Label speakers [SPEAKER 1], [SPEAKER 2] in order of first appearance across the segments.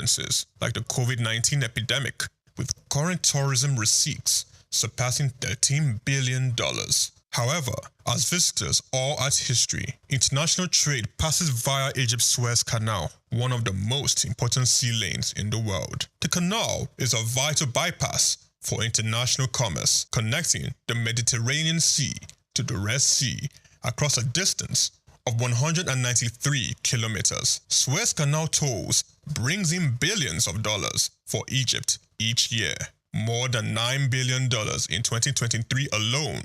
[SPEAKER 1] consequences like the COVID-19 epidemic, with current tourism receipts surpassing $13 billion. However, as visitors awe at history, international trade passes via Egypt's Suez Canal, one of the most important sea lanes in the world. The canal is a vital bypass for international commerce, connecting the Mediterranean Sea to the Red Sea across a distance of 193 kilometers. Suez Canal tolls brings in billions of dollars for Egypt each year, more than $9 billion in 2023 alone,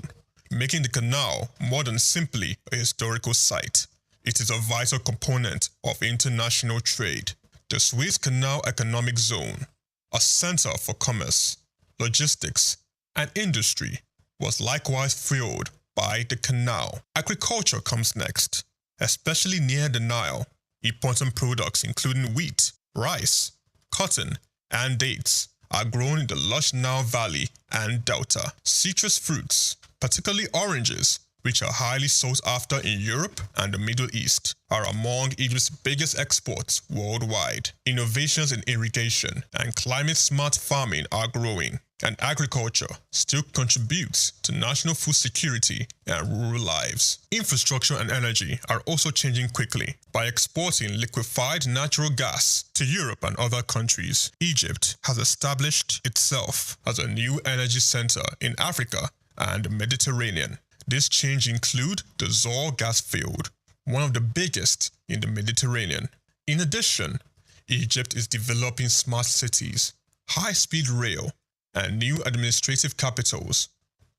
[SPEAKER 1] making the canal more than simply a historical site. It is a vital component of international trade. The Suez Canal Economic Zone, a center for commerce, logistics, and industry, was likewise fueled by the canal. Agriculture comes next, especially near the Nile. Important products including wheat, rice, cotton, and dates are grown in the lush Nile Valley and Delta. Citrus fruits, particularly oranges, which are highly sought after in Europe and the Middle East, are among Egypt's biggest exports worldwide. Innovations in irrigation and climate-smart farming are growing, and agriculture still contributes to national food security and rural lives. Infrastructure and energy are also changing quickly. By exporting liquefied natural gas to Europe and other countries, Egypt has established itself as a new energy center in Africa and the Mediterranean. This change includes the SOUQ gas field, one of the biggest in the Mediterranean. In addition, Egypt is developing smart cities, high-speed rail, and new administrative capitals,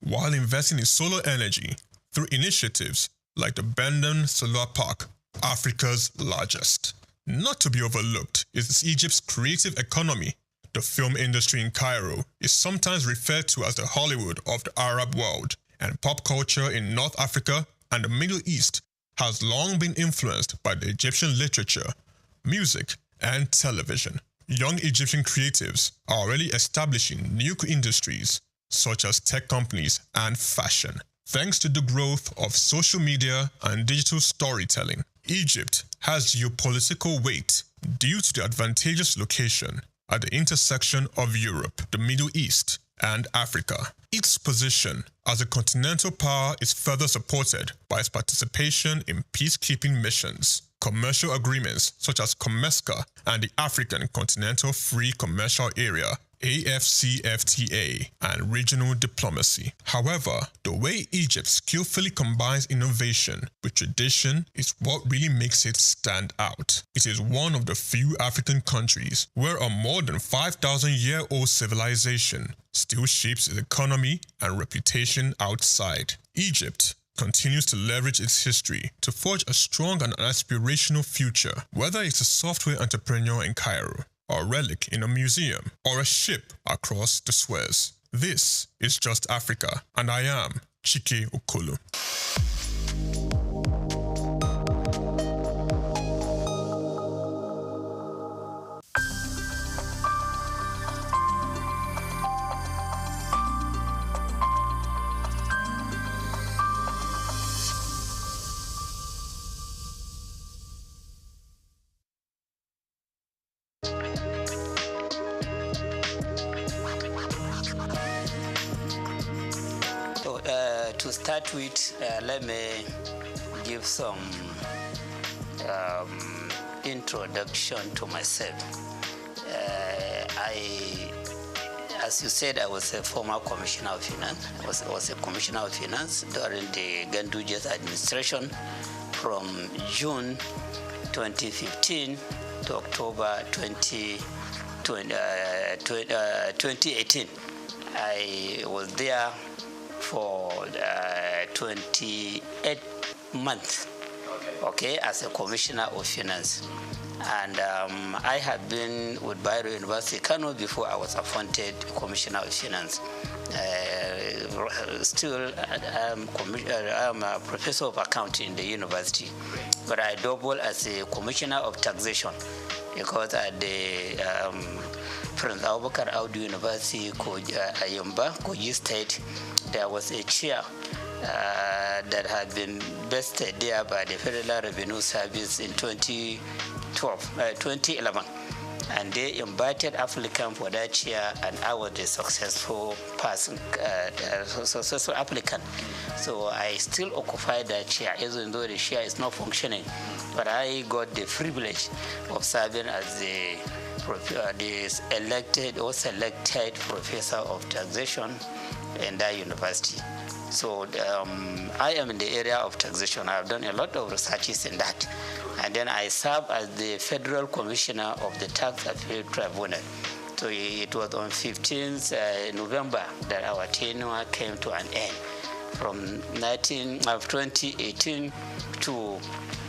[SPEAKER 1] while investing in solar energy through initiatives like the Bendon Solar Park, Africa's largest. Not to be overlooked is Egypt's creative economy. The film industry in Cairo is sometimes referred to as the Hollywood of the Arab world, and pop culture in North Africa and the Middle East has long been influenced by the Egyptian literature, music, and television. Young Egyptian creatives are already establishing new industries, such as tech companies and fashion. Thanks to the growth of social media and digital storytelling, Egypt has geopolitical weight due to the advantageous location at the intersection of Europe, the Middle East, and Africa. Its position as a continental power is further supported by its participation in peacekeeping missions, commercial agreements such as COMESCA and the African Continental Free Commercial Area AFCFTA, and regional diplomacy. However, the way Egypt skillfully combines innovation with tradition is what really makes it stand out. It is one of the few African countries where a more than 5,000-year-old civilization still shapes its economy and reputation outside. Egypt continues to leverage its history to forge a strong and aspirational future, whether it's a software entrepreneur in Cairo, or a relic in a museum, or a ship across the Suez. This is Just Africa, and I am Chike Okolo.
[SPEAKER 2] To start with, let me give some introduction to myself. As you said, I was a former commissioner of finance. I was a commissioner of finance during the Ganduja's administration from June 2015 to October 2018. I was there for 28 months, okay, as a commissioner of finance. And I had been with Bayero University, Kano, before I was appointed commissioner of finance. Still, I'm a professor of accounting in the university, but I double as a commissioner of taxation because at the Prince Abubakar Audu University, Ayumba, Kogi State, there was a chair that had been vested there by the Federal Revenue Service in 2011. and they invited applicant for that chair, and I was the successful person, successful applicant. So I still occupy that chair, even though the chair is not functioning. But I got the privilege of serving as the elected or selected professor of taxation in that university. So I am in the area of taxation. I've done a lot of researches in that. And then I serve as the Federal Commissioner of the Tax Appeal Tribunal. So it was on 15th November that our tenure came to an end, from 2018 to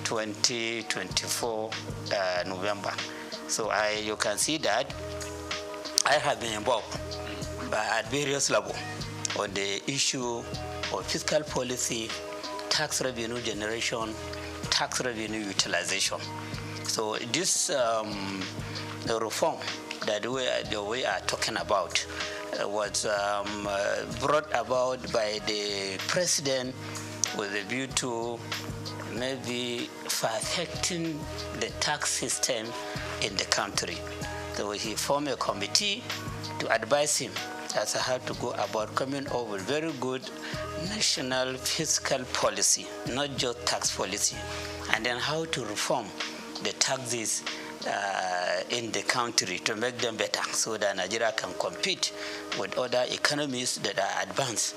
[SPEAKER 2] 2024 November. So you can see that I have been involved at various levels on the issue of fiscal policy, tax revenue generation, tax revenue utilization. So this reform that we are talking about was brought about by the president with a view to maybe perfecting the tax system in the country. So he formed a committee to advise him as to how to go about coming up with very good national fiscal policy, not just tax policy, and then how to reform the taxes in the country to make them better so that Nigeria can compete with other economies that are advanced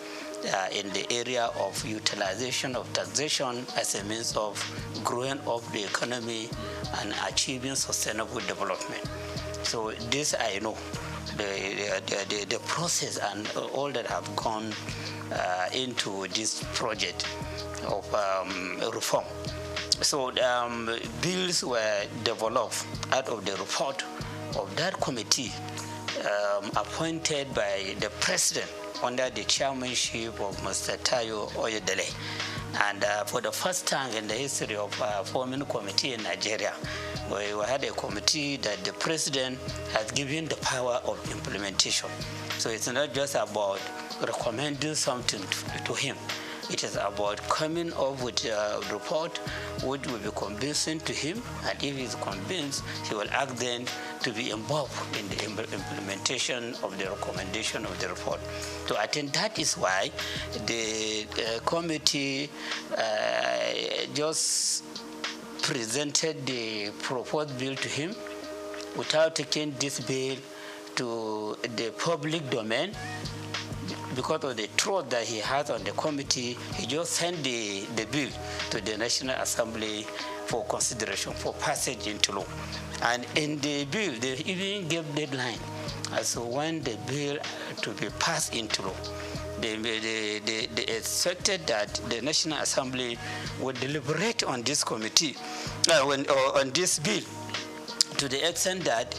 [SPEAKER 2] in the area of utilization of taxation as a means of growing up the economy and achieving sustainable development. So this I know, the process and all that have gone into this project of reform. So bills were developed out of the report of that committee appointed by the president under the chairmanship of Mr. Tayo Oyedele. And for the first time in the history of forming a committee in Nigeria, we had a committee that the president has given the power of implementation. So it's not just about recommending something to him. It is about coming up with a report which will be convincing to him, and if he's convinced, he will ask them to be involved in the implementation of the recommendation of the report. So I think that is why the committee just presented the proposed bill to him without taking this bill to the public domain. Because of the trust that he has on the committee, he just sent the bill to the National Assembly for consideration, for passage into law. And in the bill, they even gave deadline as to when the bill to be passed into law. They expected that the National Assembly would deliberate on this committee, on this bill, to the extent that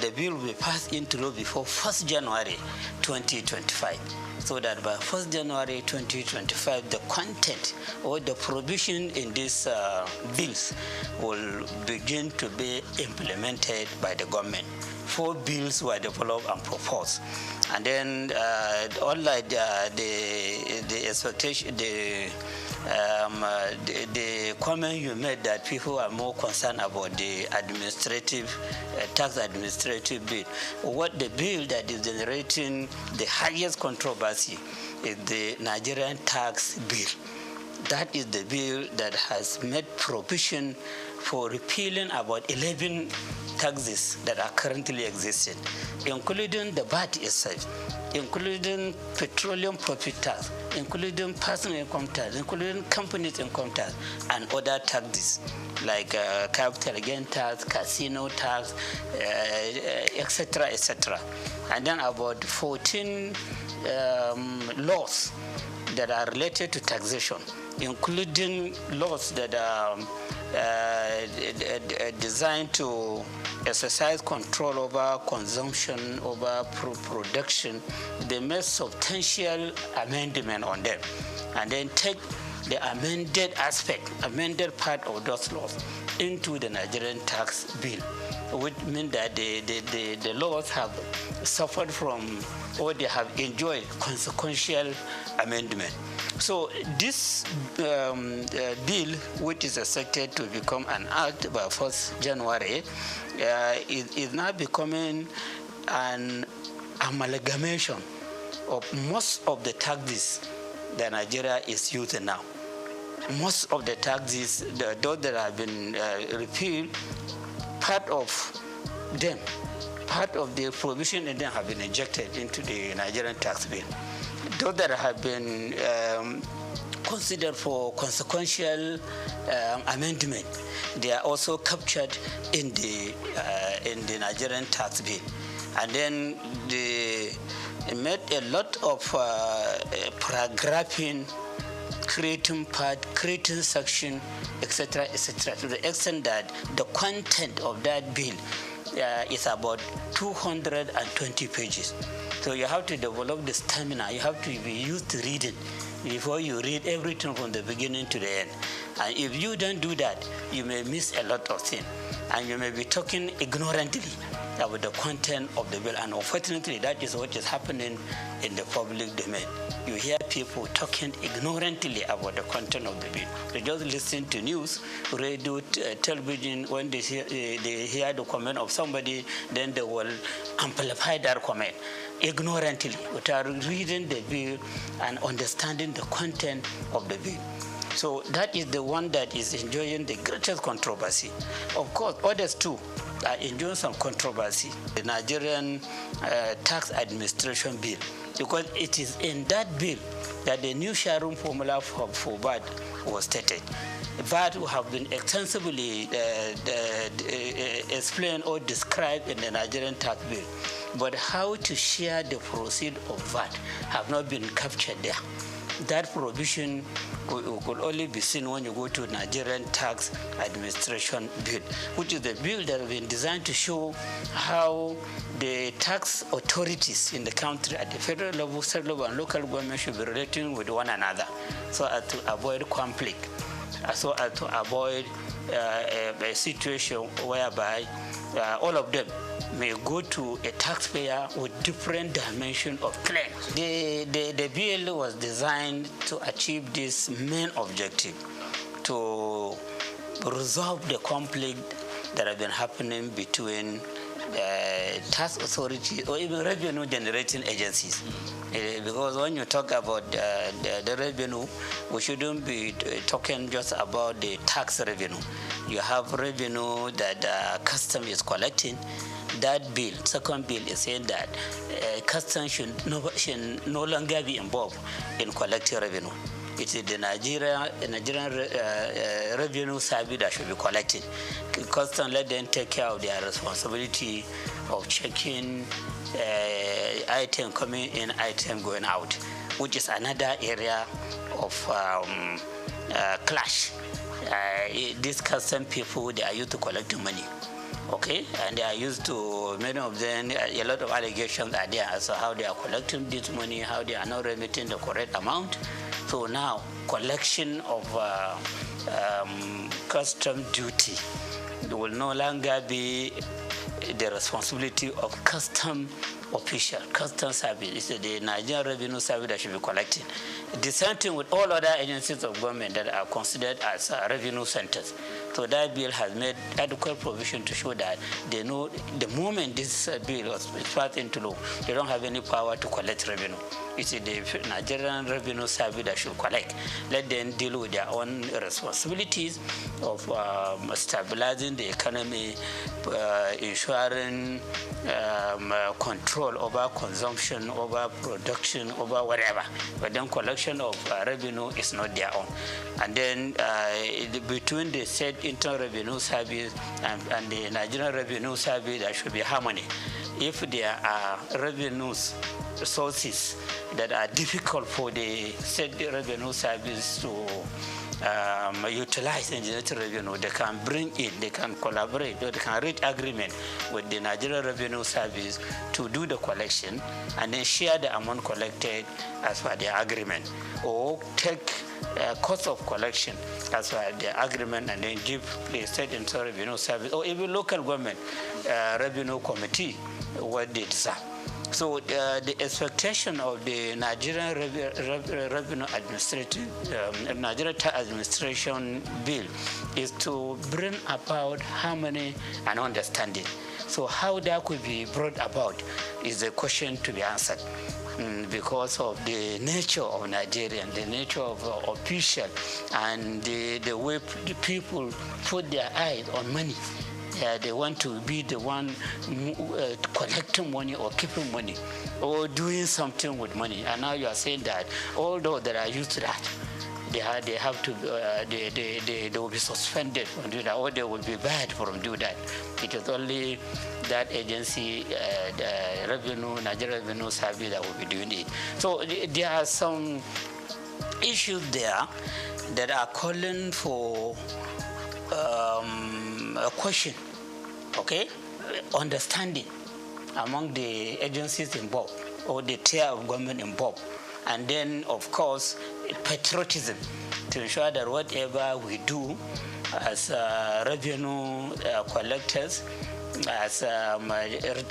[SPEAKER 2] the bill will be passed into law before 1st January 2025, so that by 1st January 2025, the content or the provision in these bills will begin to be implemented by the government. 4 bills were developed and proposed. And then unlike the expectation, the comment you made that people are more concerned about the administrative, tax administrative bill. What the bill that is generating the highest controversy is the Nigerian tax bill. That is the bill that has made provision for repealing about 11 taxes that are currently existing, including the VAT itself, including petroleum profit tax, including personal income tax, including companies income tax, and other taxes like capital gain tax, casino tax, etc., etc. And then about 14 laws that are related to taxation, including laws that are designed to exercise control over consumption, over production. They made substantial amendment on them, and then take the amended part of those laws into the Nigerian tax bill, which means that the laws have suffered from, or they have enjoyed, consequential amendment. So this bill, which is expected to become an act by 1st January is now becoming an amalgamation of most of the taxes that Nigeria is using now. Most of the taxes, those that have been repealed, part of the provision in them have been injected into the Nigerian tax bill. Those that have been considered for consequential amendment, they are also captured in the Nigerian tax bill. And then they made a lot of paragraphing, creating part, creating section, etc., to the extent that the content of that bill is about 220 pages. So you have to develop the stamina. You have to be used to reading before you read everything from the beginning to the end. And if you don't do that, you may miss a lot of things. And you may be talking ignorantly about the content of the bill. And unfortunately, that is what is happening in the public domain. You hear people talking ignorantly about the content of the bill. They just listen to news, radio, television. When they hear the comment of somebody, then they will amplify that comment ignorantly without reading the bill and understanding the content of the bill. So that is the one that is enjoying the greatest controversy. Of course, others too are enjoying some controversy. The Nigerian tax administration bill, because it is in that bill that the new sharing formula for VAT was stated. VAT have been extensively explained or described in the Nigerian tax bill, but how to share the proceeds of VAT have not been captured there. That provision could only be seen when you go to Nigerian Tax Administration Bill, which is the bill that has been designed to show how the tax authorities in the country at the federal level, state level, and local government should be relating with one another so as to avoid conflict, so as to avoid a situation whereby all of them may go to a taxpayer with different dimension of claims. The bill was designed to achieve this main objective, to resolve the conflict that has been happening between tax authorities or even revenue generating agencies. Because when you talk about the revenue, we shouldn't be talking just about the tax revenue. You have revenue that custom is collecting. That bill, second bill, is saying that customs should no longer be involved in collecting revenue. It is the Nigerian Revenue Service that should be collecting. Customs, let them take care of their responsibility of checking item coming in, item going out, which is another area of clash. These custom people, they are used to collecting money. Okay, and they are used to, many of them, a lot of allegations are there as to how they are collecting this money, how they are not remitting the correct amount. So now, collection of custom duty will no longer be the responsibility of custom official, custom service. It's the Nigerian Revenue Service that should be collecting. The same thing with all other agencies of government that are considered as revenue centers. So that bill has made adequate provision to show that they know the moment this bill was passed into law, they don't have any power to collect revenue. It's the Nigerian Revenue Service that should collect. Let them deal with their own responsibilities of stabilizing the economy, ensuring control over consumption, over production, over whatever. But then collection of revenue is not their own. And then between the said Internal Revenue Service and the Nigerian Revenue Service, there should be harmony. If there are revenues sources that are difficult for the state revenue service to utilize in generating revenue, they can bring in, they can collaborate, or they can reach agreement with the Nigerian Revenue Service to do the collection and then share the amount collected as per the agreement, or take cost of collection as per the agreement and then give the state internal revenue service or even local government revenue committee what they deserve. So the expectation of the Nigerian Revenue Nigerian Tax Administration Bill is to bring about harmony and understanding. So how that could be brought about is a question to be answered. Because of the nature of Nigerian, the nature of official, and the way the people put their eyes on money. They want to be the one collecting money or keeping money or doing something with money. And now you are saying that all those that are used to that, they have to they will be suspended from doing that, or they will be barred from doing that. It is only that agency, the Nigerian Revenue Service, that will be doing it. So there are some issues there that are calling for a question, okay, understanding among the agencies involved or the tier of government involved, and then of course patriotism to ensure that whatever we do as revenue collectors, as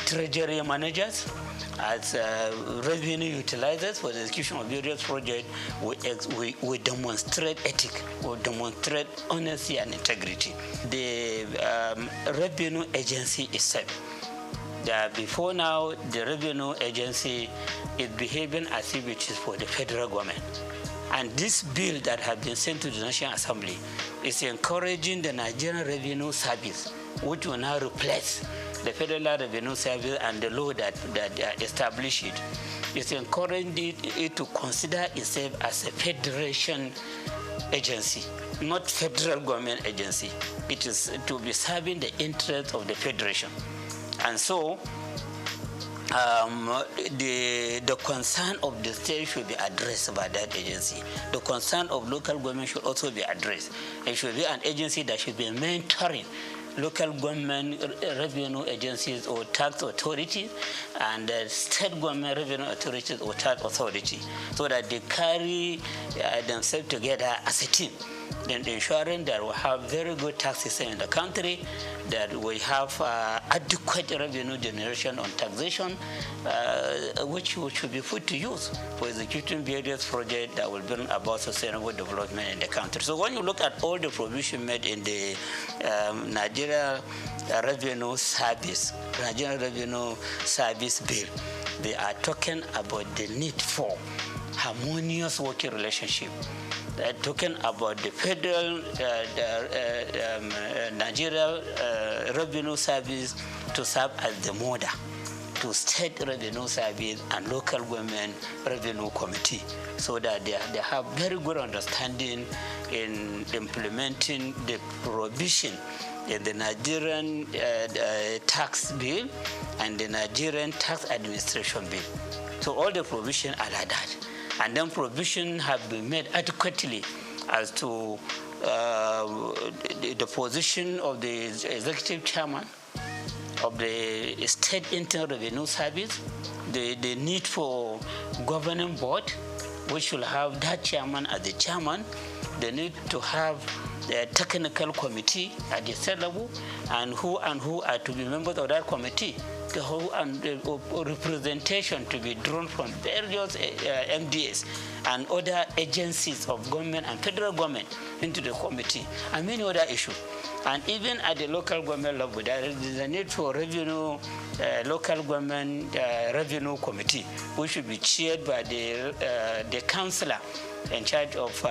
[SPEAKER 2] treasury managers, as revenue utilizers for the execution of various projects, we demonstrate ethics, we demonstrate honesty and integrity. The revenue agency itself, before now, the revenue agency is behaving as if it is for the federal government. And this bill that has been sent to the National Assembly is encouraging the Nigerian Revenue Service, which will now replace the Federal Revenue Service and the law that established it. It's encouraging it to consider itself as a federation agency, not federal government agency. It is to be serving the interests of the federation. And so the concern of the state should be addressed by that agency. The concern of local government should also be addressed. It should be an agency that should be mentoring local government revenue agencies or tax authorities and state government revenue authorities or tax authority, so that they carry themselves together as a team, then ensuring that we have very good tax system in the country, that we have adequate revenue generation on taxation, which should be put to use for executing various projects that will bring about sustainable development in the country. So when you look at all the provision made in the Nigeria Revenue Service Bill, they are talking about the need for harmonious working relationship. They're talking about the federal Nigeria Revenue Service to serve as the model to state revenue service and local government revenue committee, so that they have very good understanding in implementing the provision in the Nigerian tax bill and the Nigerian tax administration bill. So all the provisions are like that. And then provision have been made adequately as to the position of the executive chairman of the State Internal Revenue Service, the need for governing board, which will have that chairman as the chairman, the need to have the technical committee at the state level, and who are to be members of that committee, the whole and representation to be drawn from various MDAs and other agencies of government and federal government into the committee, and many other issues. And even at the local government level, there is a need for local government revenue committee, which should be chaired by the councillor in charge of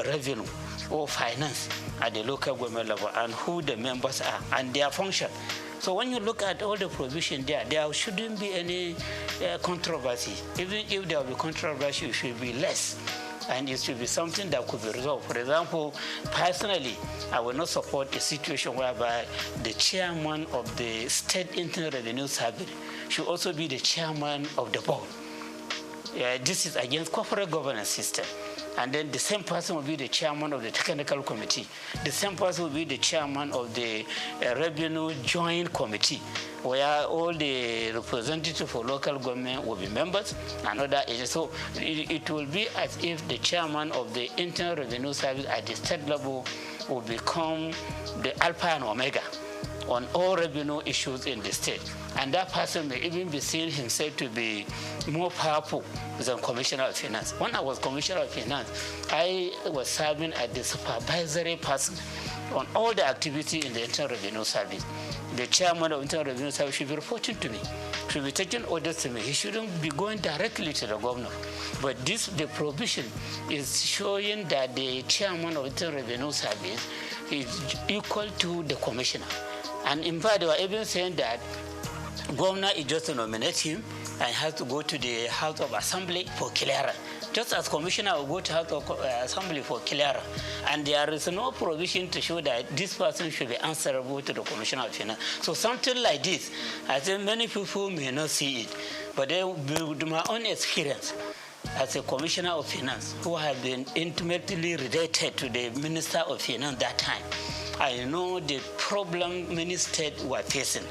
[SPEAKER 2] revenue or finance at the local government level, and who the members are and their function. So when you look at all the provision there shouldn't be any controversy. Even if there will be controversy, it should be less, and it should be something that could be resolved. For example, personally, I will not support a situation whereby the chairman of the State Internal Revenue Service should also be the chairman of the board. This is against corporate governance system. And then the same person will be the chairman of the technical committee. The same person will be the chairman of the revenue joint committee, where all the representatives for local government will be members and other agents. So it will be as if the chairman of the Internal Revenue Service at the state level will become the alpha and omega on all revenue issues in the state. And that person may even be seen himself to be more powerful than Commissioner of Finance. When I was Commissioner of Finance, I was serving as the supervisory person on all the activity in the Internal Revenue Service. The chairman of Internal Revenue Service should be reporting to me, should be taking orders to me. He shouldn't be going directly to the governor. But the provision is showing that the chairman of Internal Revenue Service is equal to the commissioner. And in fact, they were even saying that governor is just to nominate him and has to go to the House of Assembly for clearance. Just as commissioner will go to House of Assembly for clearance. And there is no provision to show that this person should be answerable to the Commissioner of Finance. So something like this, I think many people may not see it, but with my own experience as a Commissioner of Finance, who have been intimately related to the Minister of Finance that time, I know the problem many states were facing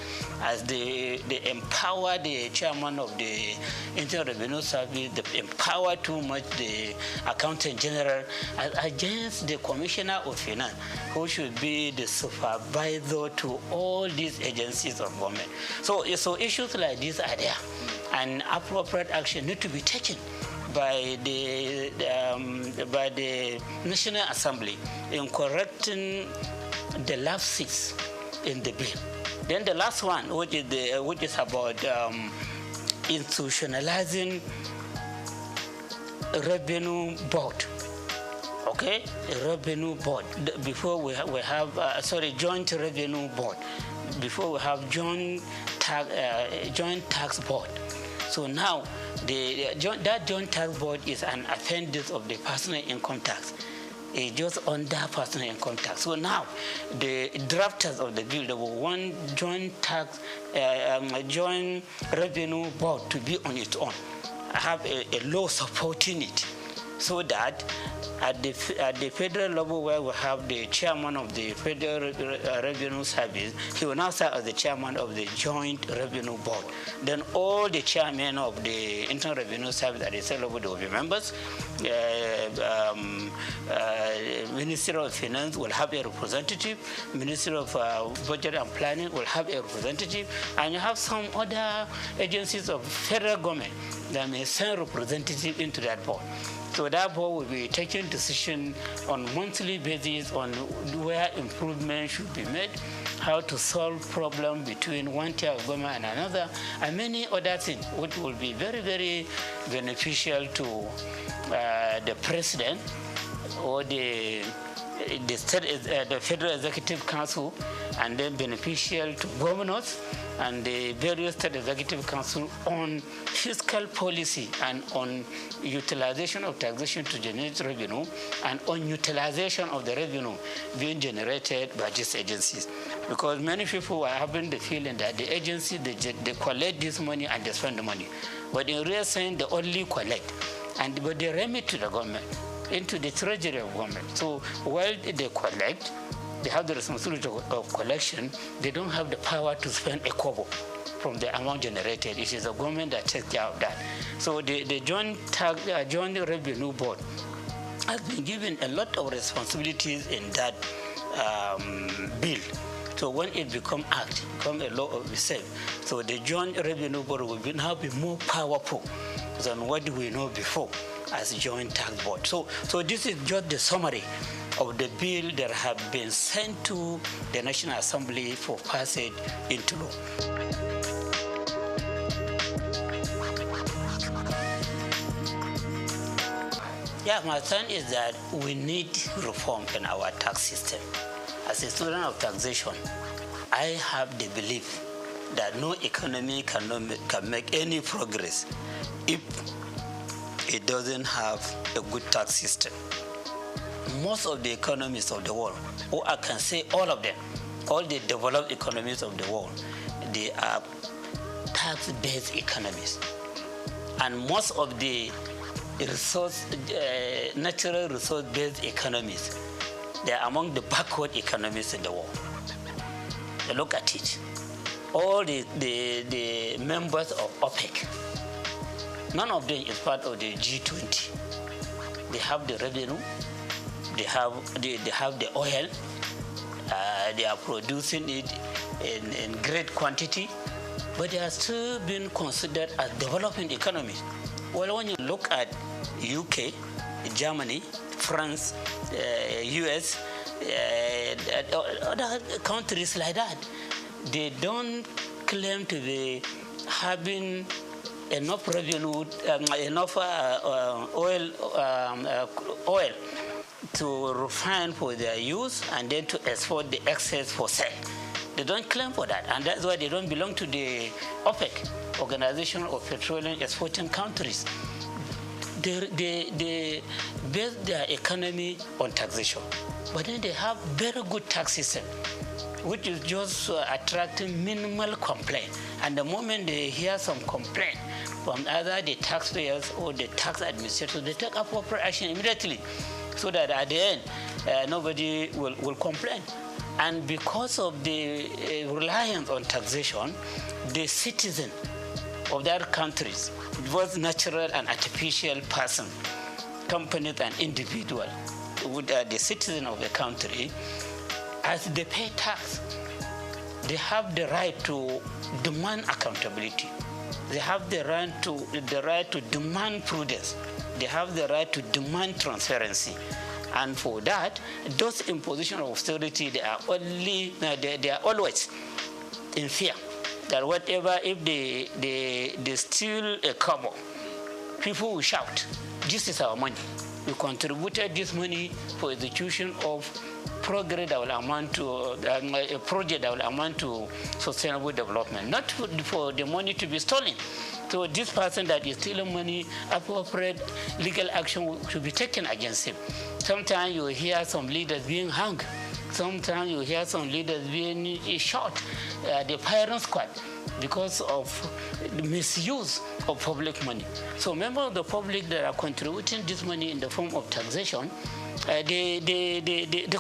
[SPEAKER 2] as they empower the chairman of the Internal Revenue Service, they empower too much the Accountant General against the Commissioner of Finance, who should be the supervisor to all these agencies of government. So issues like this are there, and appropriate action need to be taken by the National Assembly in correcting the lapses in the bill. Then the last one, which is about institutionalizing revenue board. Okay, a revenue board. Before we have joint revenue board. Before we have joint tax board. So now that joint tax board is an appendix of the personal income tax. It's just under personal income tax. So now the drafters of the bill, they will want joint revenue board to be on its own. I have a law supporting it, so that at the federal level, where we have the chairman of the Federal Revenue Service, he will now serve as the chairman of the Joint Revenue Board. Then all the chairmen of the Internal Revenue Service at the state level will be members. Ministry of Finance will have a representative. Ministry of Budget and Planning will have a representative. And you have some other agencies of federal government that may send representative into that board. So that board will be taking decision on monthly basis on where improvement should be made, how to solve problem between one tier of government and another, and many other things, which will be very, very beneficial to the president or the Federal Executive Council, and then beneficial to governors and the various state executive council on fiscal policy and on utilization of taxation to generate revenue and on utilization of the revenue being generated by these agencies. Because many people are having the feeling that the agency, they collect this money and they spend the money. But in real sense, they only collect, but they remit to the government, into the treasury of government. So while they collect, they have the responsibility of collection, they don't have the power to spend a kobo from the amount generated. It is the government that takes care of that. So the Joint Revenue Board has been given a lot of responsibilities in that bill. So when it becomes act, become a law of itself, so the Joint Revenue Board will now be more powerful than what we know before as Joint Tax Board. So this is just the summary of the bill that have been sent to the National Assembly for passage into law. Yeah, my point is that we need reform in our tax system. As a student of taxation, I have the belief that no economy can make any progress if it doesn't have a good tax system. Most of the economies of the world, or I can say all of them, all the developed economies of the world, they are tax-based economies. And most of the natural resource-based economies, they are among the backward economies in the world. Look at it. All the members of OPEC, none of them is part of the G20. They have the revenue, they have the oil, they are producing it, in great quantity, but they are still being considered as developing economies. Well, when you look at UK, Germany, France, US, other countries like that, they don't claim to be having enough revenue, enough oil to refine for their use and then to export the excess for sale. They don't claim for that, and that's why they don't belong to the OPEC, Organization of Petroleum Exporting Countries. They base their economy on taxation, but then they have very good tax system, which is just attracting minimal complaint. And the moment they hear some complaint from either the taxpayers or the tax administrators, they take appropriate action immediately, so that at the end, nobody will complain. And because of the reliance on taxation, the citizen of their countries, both natural and artificial person, companies and individual, the citizen of the country, as they pay tax, they have the right to demand accountability. They have the right to demand prudence. They have the right to demand transparency. And for that, those impositions of austerity, they are always in fear that whatever, if they steal a kobo, people will shout, "This is our money. We contributed this money for execution of progress that will amount to a project that will amount to sustainable development, not for the money to be stolen." So this person that is stealing money, appropriate legal action should be taken against him. Sometimes you hear some leaders being hung. Sometimes you hear some leaders being shot, the firing squad, because of the misuse of public money. So members of the public that are contributing this money in the form of taxation, they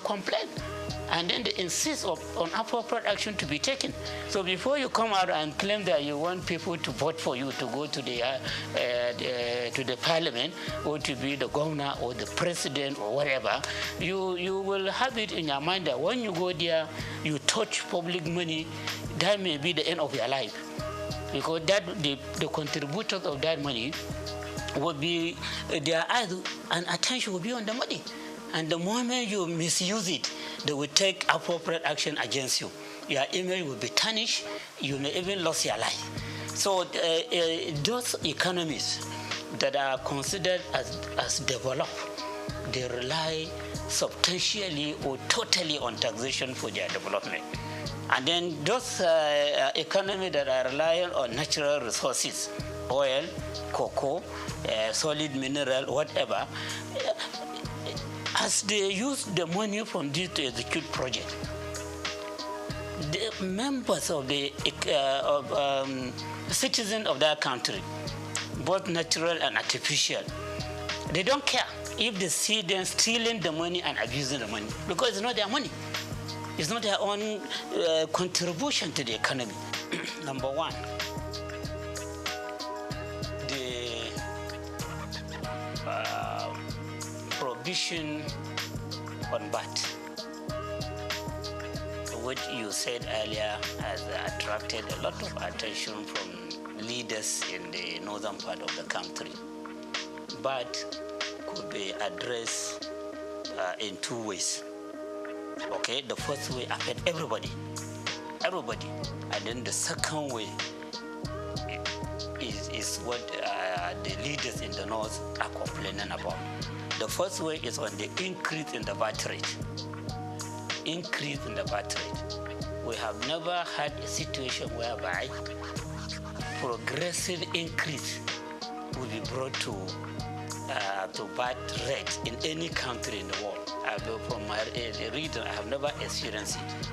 [SPEAKER 2] complain. And then they insist on appropriate action to be taken. So before you come out and claim that you want people to vote for you to go to the parliament or to be the governor or the president or whatever, you will have it in your mind that when you go there, you touch public money, that may be the end of your life. Because the contributors of that money will be, their eyes and attention will be on the money. And the moment you misuse it, they will take appropriate action against you. Your image will be tarnished. You may even lose your life. So those economies that are considered as developed, they rely substantially or totally on taxation for their development. And then those economies that are relying on natural resources, oil, cocoa, solid mineral, whatever, as they use the money from this to execute project, the members of the citizens of that country, both natural and artificial, they don't care if they see them stealing the money and abusing the money, because it's not their money. It's not their own contribution to the economy. Number one, the prohibition on VAT, which you said earlier has attracted a lot of attention from leaders in the northern part of the country. VAT could be addressed in two ways. Okay, the first way affects everybody, and then the second way is what the leaders in the north are complaining about. The first way is on the increase in the VAT rate. Increase in the VAT rate. We have never had a situation whereby progressive increase will be brought to VAT rate in any country in the world. From my reading, I have never experienced it.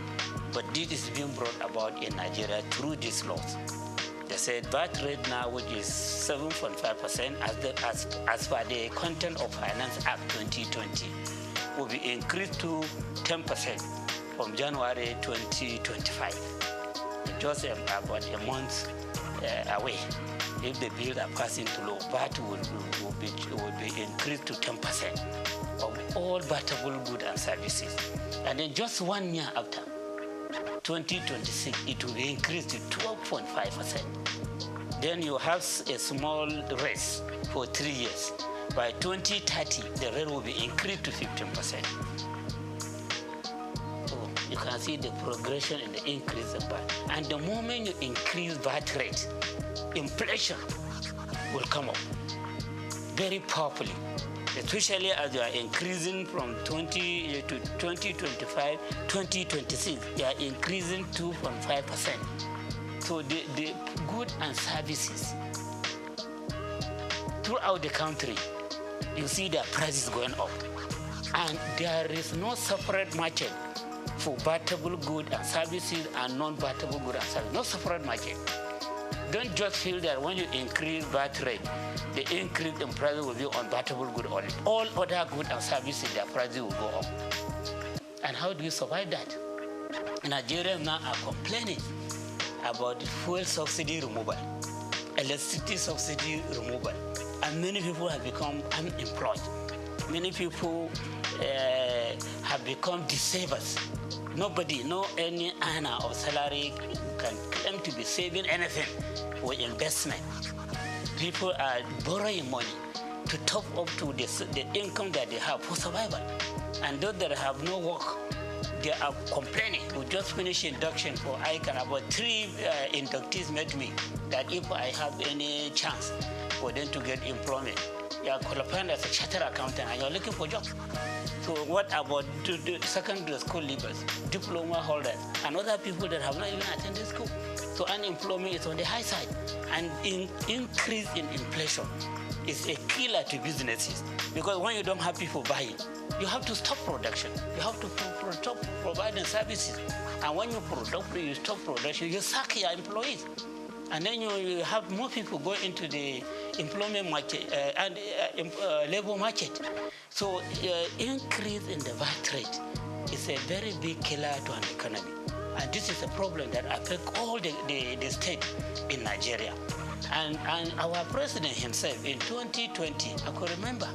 [SPEAKER 2] But this is being brought about in Nigeria through these laws. They said VAT rate now, which is 7.5%, as per the Content of Finance Act 2020, will be increased to 10% from January 2025. Just about a month away. If the bills are passing to law, VAT will be increased to 10% of all VATable goods and services. And then just 1 year after, 2026, it will be increased to 12.5%. Then you have a small raise for 3 years. By 2030, the rate will be increased to 15%. So you can see the progression in the increase of VAT. And the moment you increase VAT rate, inflation will come up very powerfully, especially as you are increasing from 20 to 2025, 2026, you are increasing 2.5%. So the goods and services throughout the country, you see their prices going up. And there is no separate market for battable goods and services and non-battable goods and services. No separate market. Don't just feel that when you increase VAT rate, the increase in prices will be on battable goods only. All other goods and services, their prices will go up. And how do you survive that? Nigerians now are complaining about fuel subsidy removal, electricity subsidy removal, and many people have become unemployed. Many people have become disabled. Nobody, any earner of salary can claim to be saving anything for investment. People are borrowing money to top up to the income that they have for survival. And those that have no work, they are complaining. We just finished induction for ICANN. About 3 inductees met me that if I have any chance for them to get employment, you are qualified as a chartered accountant and you're looking for jobs. So what about the secondary school leavers, diploma holders, and other people that have not even attended school? So unemployment is on the high side. And increase in inflation is a killer to businesses, because when you don't have people buying, you have to stop production. You have to stop providing services. And when you stop production, you sack your employees. And then you have more people go into the employment market and labor market. So increase in the VAT rate is a very big killer to an economy. And this is a problem that affects all the states in Nigeria. And our president himself in 2020, I could remember,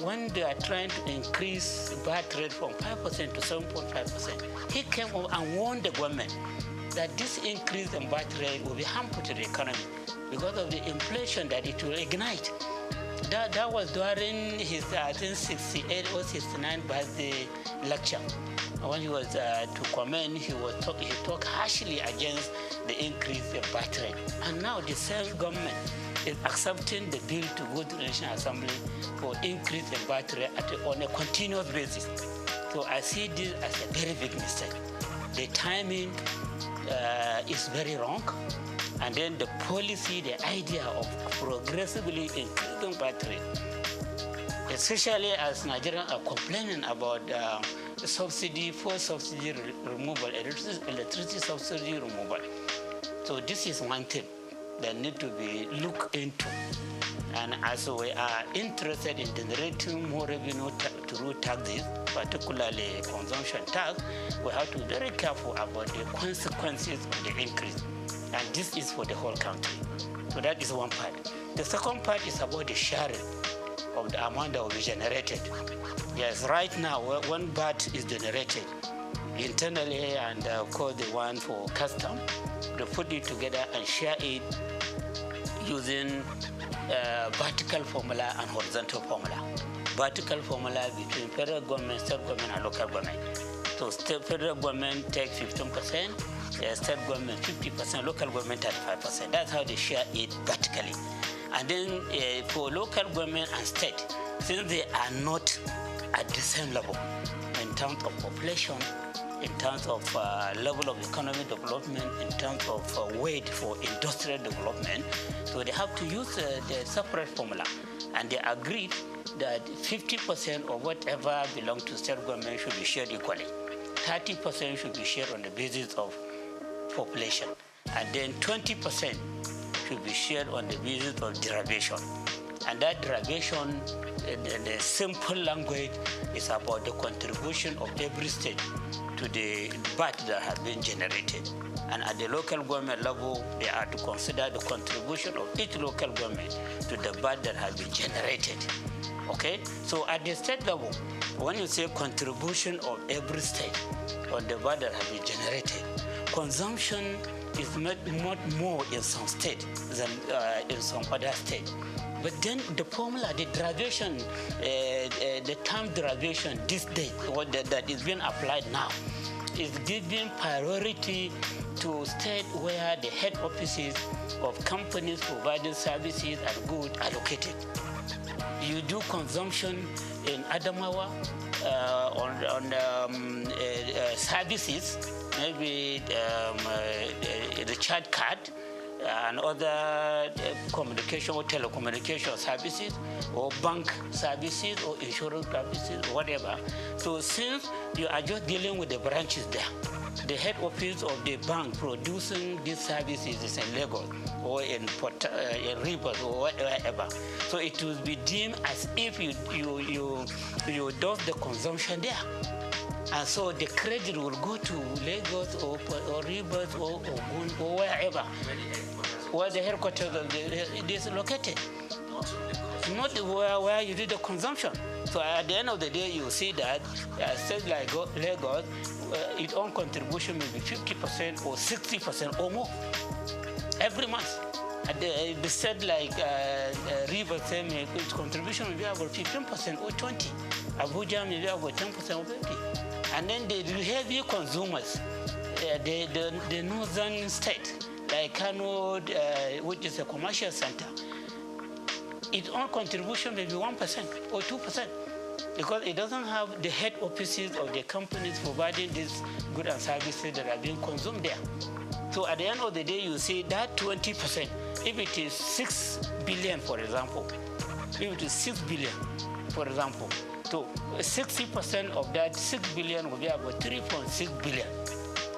[SPEAKER 2] when they are trying to increase VAT rate from 5% to 7.5%, he came up and warned the government that this increase in VAT rate will be harmful to the economy because of the inflation that it will ignite. That was during his, I think, 68 or 69 birthday lecture. When he was to comment, he talked harshly against the increase in VAT rate. And now the same government is accepting the bill to go to the National Assembly for increase in VAT rate on a continuous basis. So I see this as a very big mistake. The timing is very wrong. And then the policy, the idea of progressively increasing VAT rate, especially as Nigerians are complaining about the subsidy removal, electricity subsidy removal. So this is one thing that need to be looked into. And as we are interested in generating more revenue through taxes, particularly consumption tax, we have to be very careful about the consequences of the increase. And this is for the whole country. So that is one part. The second part is about the sharing of the amount that will be generated. Yes, right now, when VAT is generated internally, and of course the one for custom, they put it together and share it using vertical formula and horizontal formula. Vertical formula between federal government, state government, and local government. So federal government takes 15%, state government 50%, local government 35%. That's how they share it vertically. And then for local government and state, since they are not at the same level in terms of population, in terms of level of economic development, in terms of weight for industrial development, so they have to use the separate formula. And they agreed that 50% of whatever belongs to state government should be shared equally. 30% should be shared on the basis of population. And then 20% should be shared on the basis of derivation. And that derivation, the simple language, is about the contribution of every state to the VAT that has been generated. And at the local government level, they are to consider the contribution of each local government to the VAT that has been generated. Okay? So at the state level, when you say contribution of every state, on the bar that have been generated. Consumption is much more in some state than in some other state. But then the formula, the derivation, the term derivation, this date, that is being applied now, is giving priority to state where the head offices of companies providing services and goods are located. You do consumption in Adamawa on services, maybe the chat card and other communication or telecommunication services or bank services or insurance services, whatever. So since you are just dealing with the branches there, the head office of the bank producing these services is in Lagos or in Rivers or wherever. So it will be deemed as if you do the consumption there. And so the credit will go to Lagos or Rivers or Ogun or wherever, where the headquarters of it is located. Not where you do the consumption. So at the end of the day, you see that states like Lagos, its own contribution may be 50% or 60% or more every month. At the state like Rivers, its contribution may be about 15% or 20%. Abuja may be about 10% or 50%. And then the heavy consumers, the northern state, like Kano, which is a commercial center, its own contribution may be 1% or 2%, because it doesn't have the head offices of the companies providing these goods and services that are being consumed there. So at the end of the day, you see that 20%, if it is 6 billion, for example, if it is 6 billion, for example, so 60% of that 6 billion will be about 3.6 billion.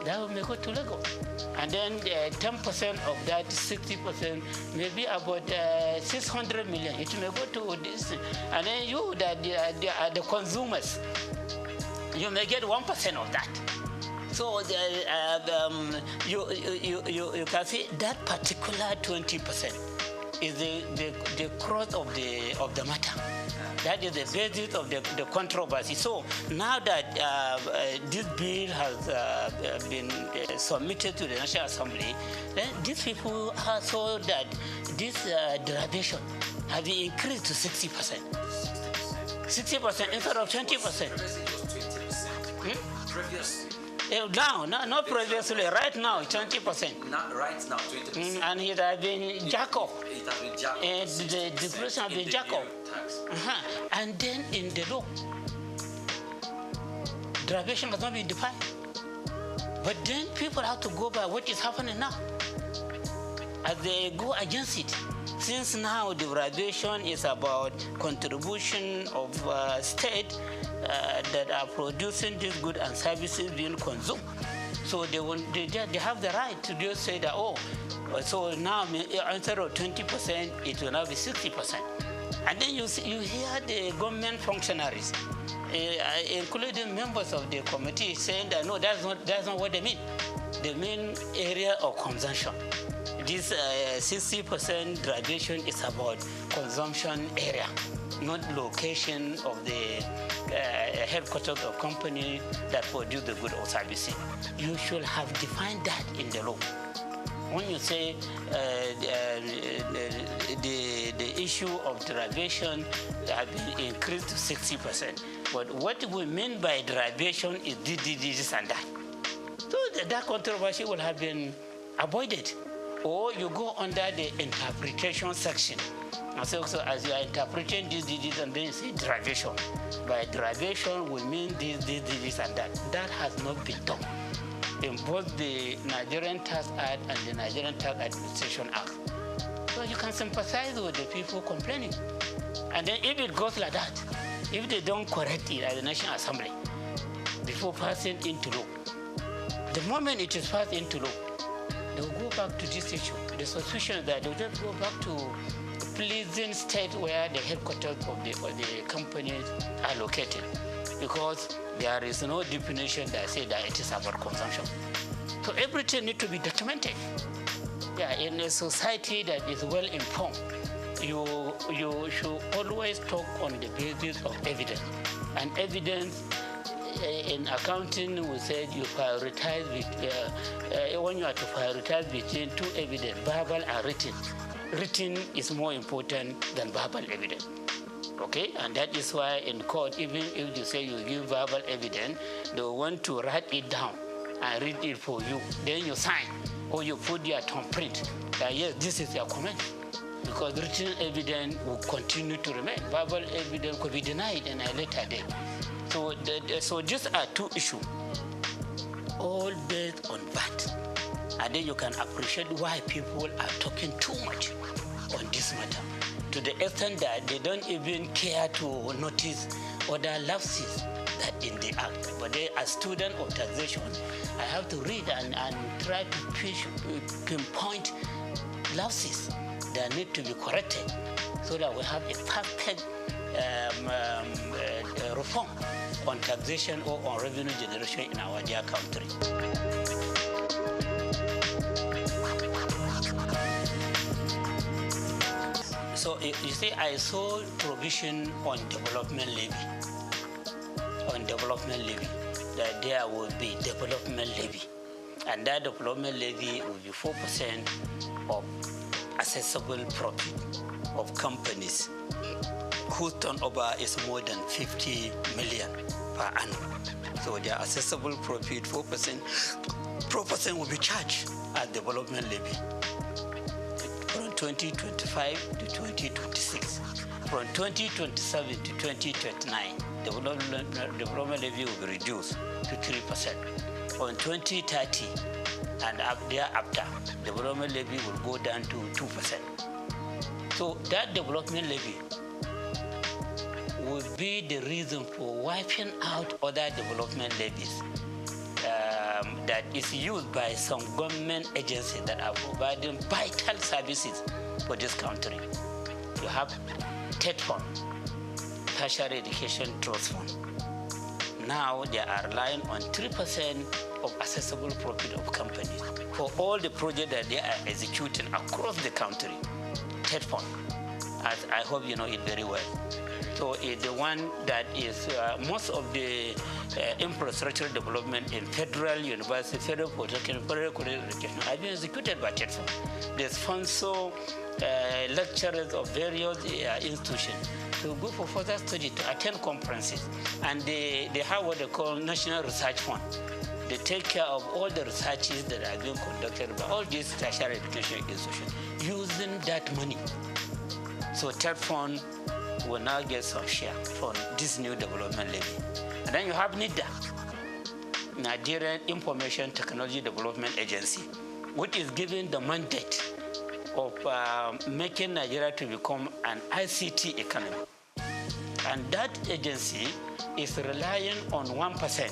[SPEAKER 2] That may go to Lagos. And then 10% of that 60% may be about 600 million. It may go to this. And then you, that the consumers, you may get 1% of that. So you can see that particular 20% is the crux of the matter. That is the basis of the controversy. So now that this bill has been submitted to the National Assembly, then these people have saw that this derivation has been increased to 60%. 60% instead of 20%. Previous. Now, not previously. Right now, 20%.
[SPEAKER 3] Not right now, 20%.
[SPEAKER 2] And it has been jacked up.
[SPEAKER 3] It has been jacked up.
[SPEAKER 2] And the depreciation has been jacked up. And then in the law, derivation has not been defined. But then people have to go by what is happening now, as they go against it. Since now the derivation is about contribution of state that are producing these goods and services being consumed. So they have the right to just say that, oh, so now instead of 20%, it will now be 60%. And then you hear the government functionaries, including members of the committee, saying that no, that's not what they mean. They mean area of consumption. This 60% derivation is about consumption area, not location of the headquarters of company that produce the good or services. You should have defined that in the law. When you say the issue of derivation has been increased to 60%, but what we mean by derivation is this and that. So that controversy will have been avoided. Or you go under the interpretation section. And so as you are interpreting this, and then you say derivation. By derivation, we mean this, and that. That has not been done in both the Nigerian Tax Act and the Nigerian Tax Administration Act. So you can sympathize with the people complaining. And then if it goes like that, if they don't correct it at the National Assembly before passing into law, the moment it is passed into law, they will go back to this issue. The suspicion that they will just go back to pleasing state where the headquarters of the companies are located, because there is no definition that says that it is about consumption. So everything needs to be documented. Yeah, in a society that is well informed, you should always talk on the basis of evidence. And evidence in accounting, we said you prioritize when you are to prioritize between two evidence, verbal and written. Written is more important than verbal evidence. Okay, and that is why in court, even if you say you give verbal evidence, they want to write it down and read it for you. Then you sign or you put your thumbprint that yes, this is your comment. Because written evidence will continue to remain. Verbal evidence could be denied in a later date. So these are two issues, all based on that. And then you can appreciate why people are talking too much on this matter, to the extent that they don't even care to notice other lapses that in the act. But they, as student of taxation, I have to read and try to pinpoint lapses that need to be corrected so that we have a perfect reform on taxation or on revenue generation in our dear country. So you see, I saw provision on development levy. That there will be development levy, and that development levy will be 4% of accessible profit of companies whose turnover is more than 50 million per annum. So their accessible profit 4% will be charged as development levy from 2025 to 2026. From 2027 to 2029, development levy will be reduced to 3%. From 2030 and thereafter, development levy will go down to 2%. So that development levy will be the reason for wiping out other development levies that is used by some government agencies that are providing vital services for this country. You have TED Fund, Tertiary Education Trust Fund. Now they are relying on 3% of accessible profit of companies for all the projects that they are executing across the country. TED Fund, as I hope you know it very well. So it's the one that is most of the infrastructure development in federal university, federal polytechnic, federal college education have been executed by TED Fund. They sponsor lecturers of various institutions to go for further study, to attend conferences, and they have what they call National Research Fund. They take care of all the researches that are being conducted by all these tertiary education institutions using that money. So TED Fund will now get some share from this new development levy. And then you have NIDA, Nigerian Information Technology Development Agency, which is given the mandate of making Nigeria to become an ICT economy. And that agency is relying on 1%.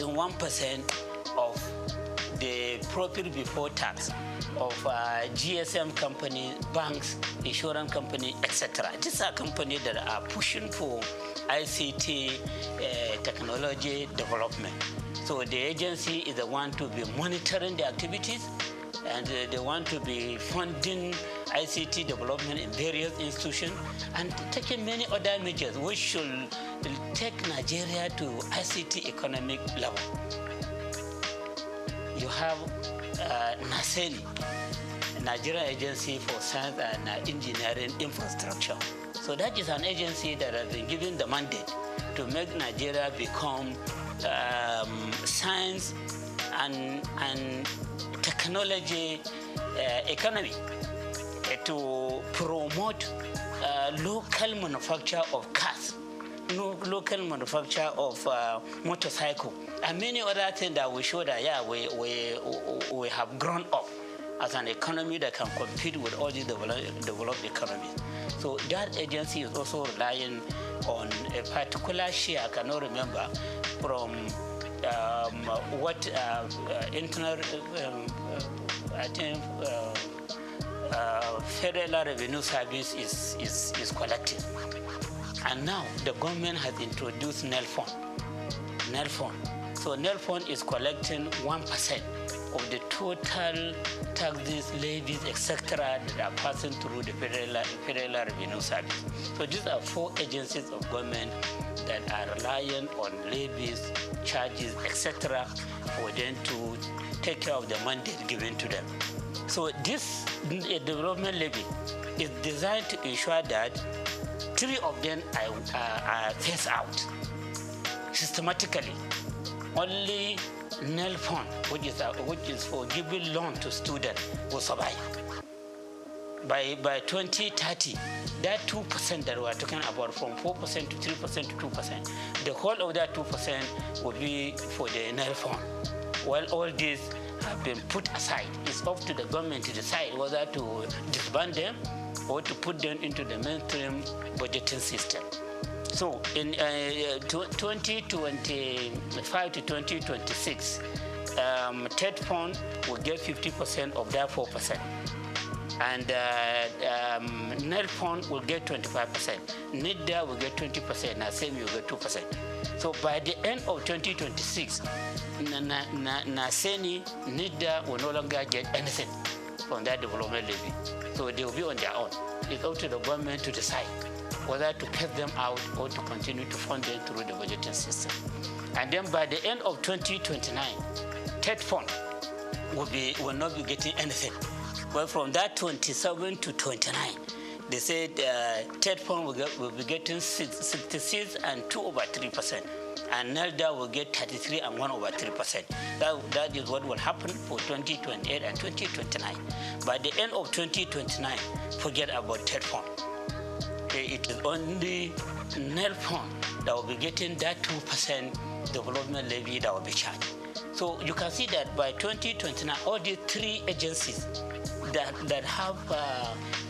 [SPEAKER 2] 1% of the profit before tax of GSM companies, banks, insurance companies, etc. These are companies that are pushing for ICT technology development. So the agency is the one to be monitoring the activities, and they want to be funding ICT development in various institutions and taking many other measures which should take Nigeria to ICT economic level. You have NASENI, Nigerian Agency for Science and Engineering Infrastructure. So that is an agency that has been given the mandate to make Nigeria become science and technology economy, to promote local manufacture of cars, local manufacture of motorcycle, and many other things that we show that we have grown up as an economy that can compete with all these developed economies. So that agency is also relying on a particular share, I cannot remember, from what internal, I think, Federal Revenue Service is collecting. And now the government has introduced NEL Fund. So NEL Fund is collecting 1% of the total taxes levies, etc., that are passing through the Federal Revenue Service. So these are 4 agencies of government that are reliant on levies, charges, etc., for them to take care of the mandate given to them. So this development levy is designed to ensure that 3 of them are phased out systematically. Only NEL fund, which is for giving loan to students, will survive. By 2030, that 2% that we are talking about, from 4% to 3% to 2%, the whole of that 2% will be for the NEL fund. While all these have been put aside, it's up to the government to decide whether to disband them or to put them into the mainstream budgeting system. So in 2025 to 2026, TED fund will get 50% of that 4%. And NEL fund will get 25%. NIDA will get 20%, and SEMI will get 2%. So by the end of 2026, NASENI, NIDA will no longer get anything from that development levy. So they will be on their own. It's up to the government to decide whether to cut them out or to continue to fund them through the budgeting system. And then by the end of 2029, TED fund will not be getting anything. But from that 27 to 29, they said TED fund will be getting 66 and 2/3%. And NELDA will get 33 and 1/3%. That is what will happen for 2028 and 2029. By the end of 2029, forget about TED fund. It is only NEL fund that will be getting that 2% development levy that will be charged. So you can see that by 2029, all these 3 agencies that have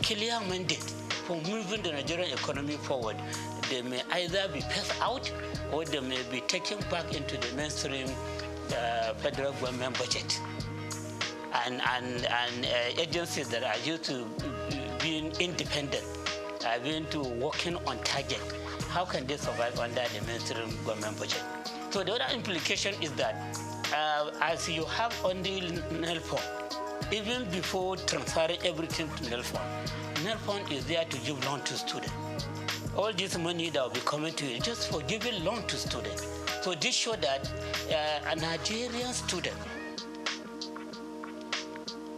[SPEAKER 2] clear mandate for moving the Nigerian economy forward, they may either be passed out or they may be taken back into the mainstream federal government budget. And agencies that are used to being independent, are going to working on target. How can they survive under the mainstream government budget? So the other implication is that as you have only NEL fund, even before transferring everything to NEL fund is there to give loan to students. All this money that will be coming to you just for giving loan to students. So this shows that a Nigerian student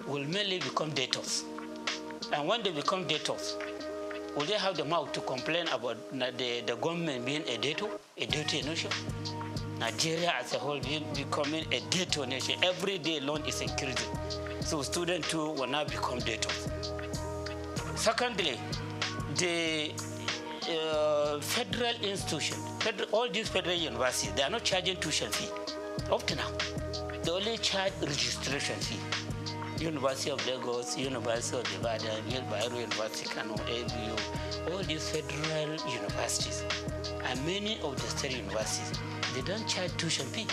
[SPEAKER 2] will mainly become debtors. And when they become debtors, will they have the mouth to complain about the government being a debtor nation? Nigeria as a whole becoming a debtor nation. Every day loan is increasing. So students too will now become debtors. Secondly, the federal institution, all these federal universities, they are not charging tuition fee up to now. They only charge registration fee. University of Lagos, University of Ibadan, Bayero University, Kano, ABU, all these federal universities, and many of the state universities, they don't charge tuition fee,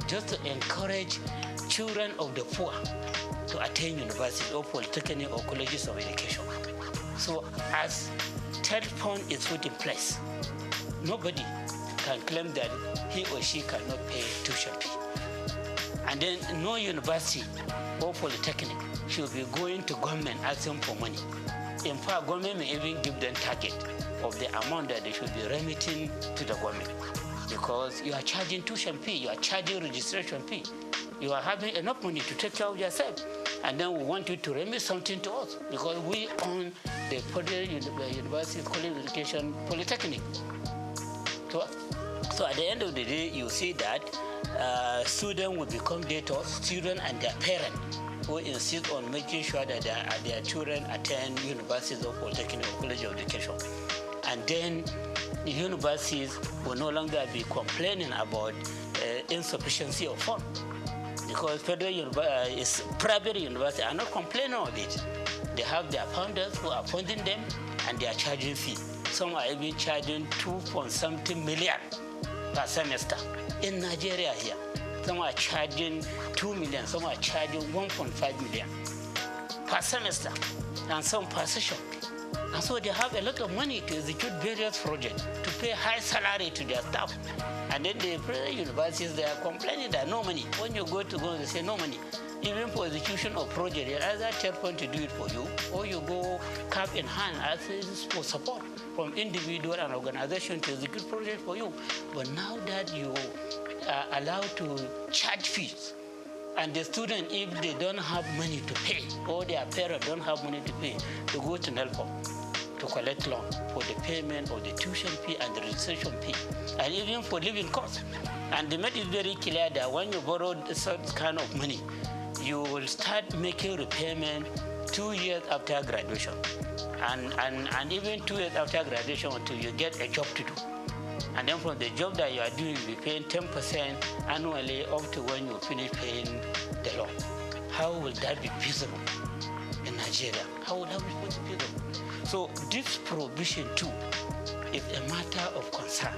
[SPEAKER 2] just to encourage children of the poor to attend university or polytechnic or colleges of education. So as TED fund is put in place, nobody can claim that he or she cannot pay tuition fee. And then no university or polytechnic should be going to government asking for money. In fact, government may even give them target of the amount that they should be remitting to the government. Because you are charging tuition fee, you are charging registration fee, you are having enough money to take care of yourself. And then we want you to remit something to us because we own the federal university college education polytechnic. So at the end of the day, you see that students will become debtors, students and their parents who insist on making sure that their children attend universities or polytechnic or college of education. And then the universities will no longer be complaining about insufficiency of funds, because private universities are not complaining of it. They have their founders who are funding them and they are charging fee. Some are even charging 2.something million per semester in Nigeria here. Some are charging 2 million, some are charging 1.5 million per semester, and some per session. And so they have a lot of money to execute various projects, to pay high salary to their staff. And then the private universities, they are complaining that no money. When you go, they say no money. Even for execution of project, you either third point to do it for you, or you go cap in hand as for support from individual and organization to execute project for you. But now that you are allowed to charge fees, and the student, if they don't have money to pay, or their parents don't have money to pay, to go to NELFO to collect loan for the payment of the tuition fee and the registration fee, and even for living costs. And they made it very clear that when you borrow such kind of money, you will start making repayment 2 years after graduation, and even 2 years after graduation until you get a job to do. And then from the job that you are doing, you'll be paying 10% annually up to when you finish paying the loan. How will that be feasible in Nigeria? How will that be feasible? So this provision too is a matter of concern.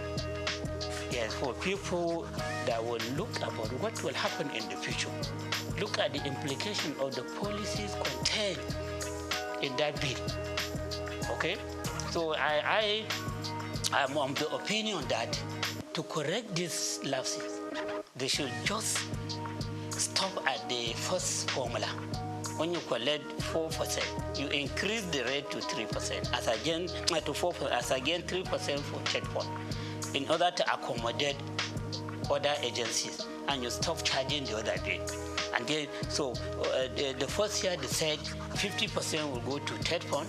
[SPEAKER 2] Yes, for people that will look about what will happen in the future. Look at the implication of the policies contained in that bill. Okay? So I'm of the opinion that to correct these lapses, they should just stop at the first formula. When you collect 4%, you increase the rate to 3%, as again to 4%, as again 3% for third point, in order to accommodate other agencies, and you stop charging the other rate. And then, so the first year they said 50% will go to third point,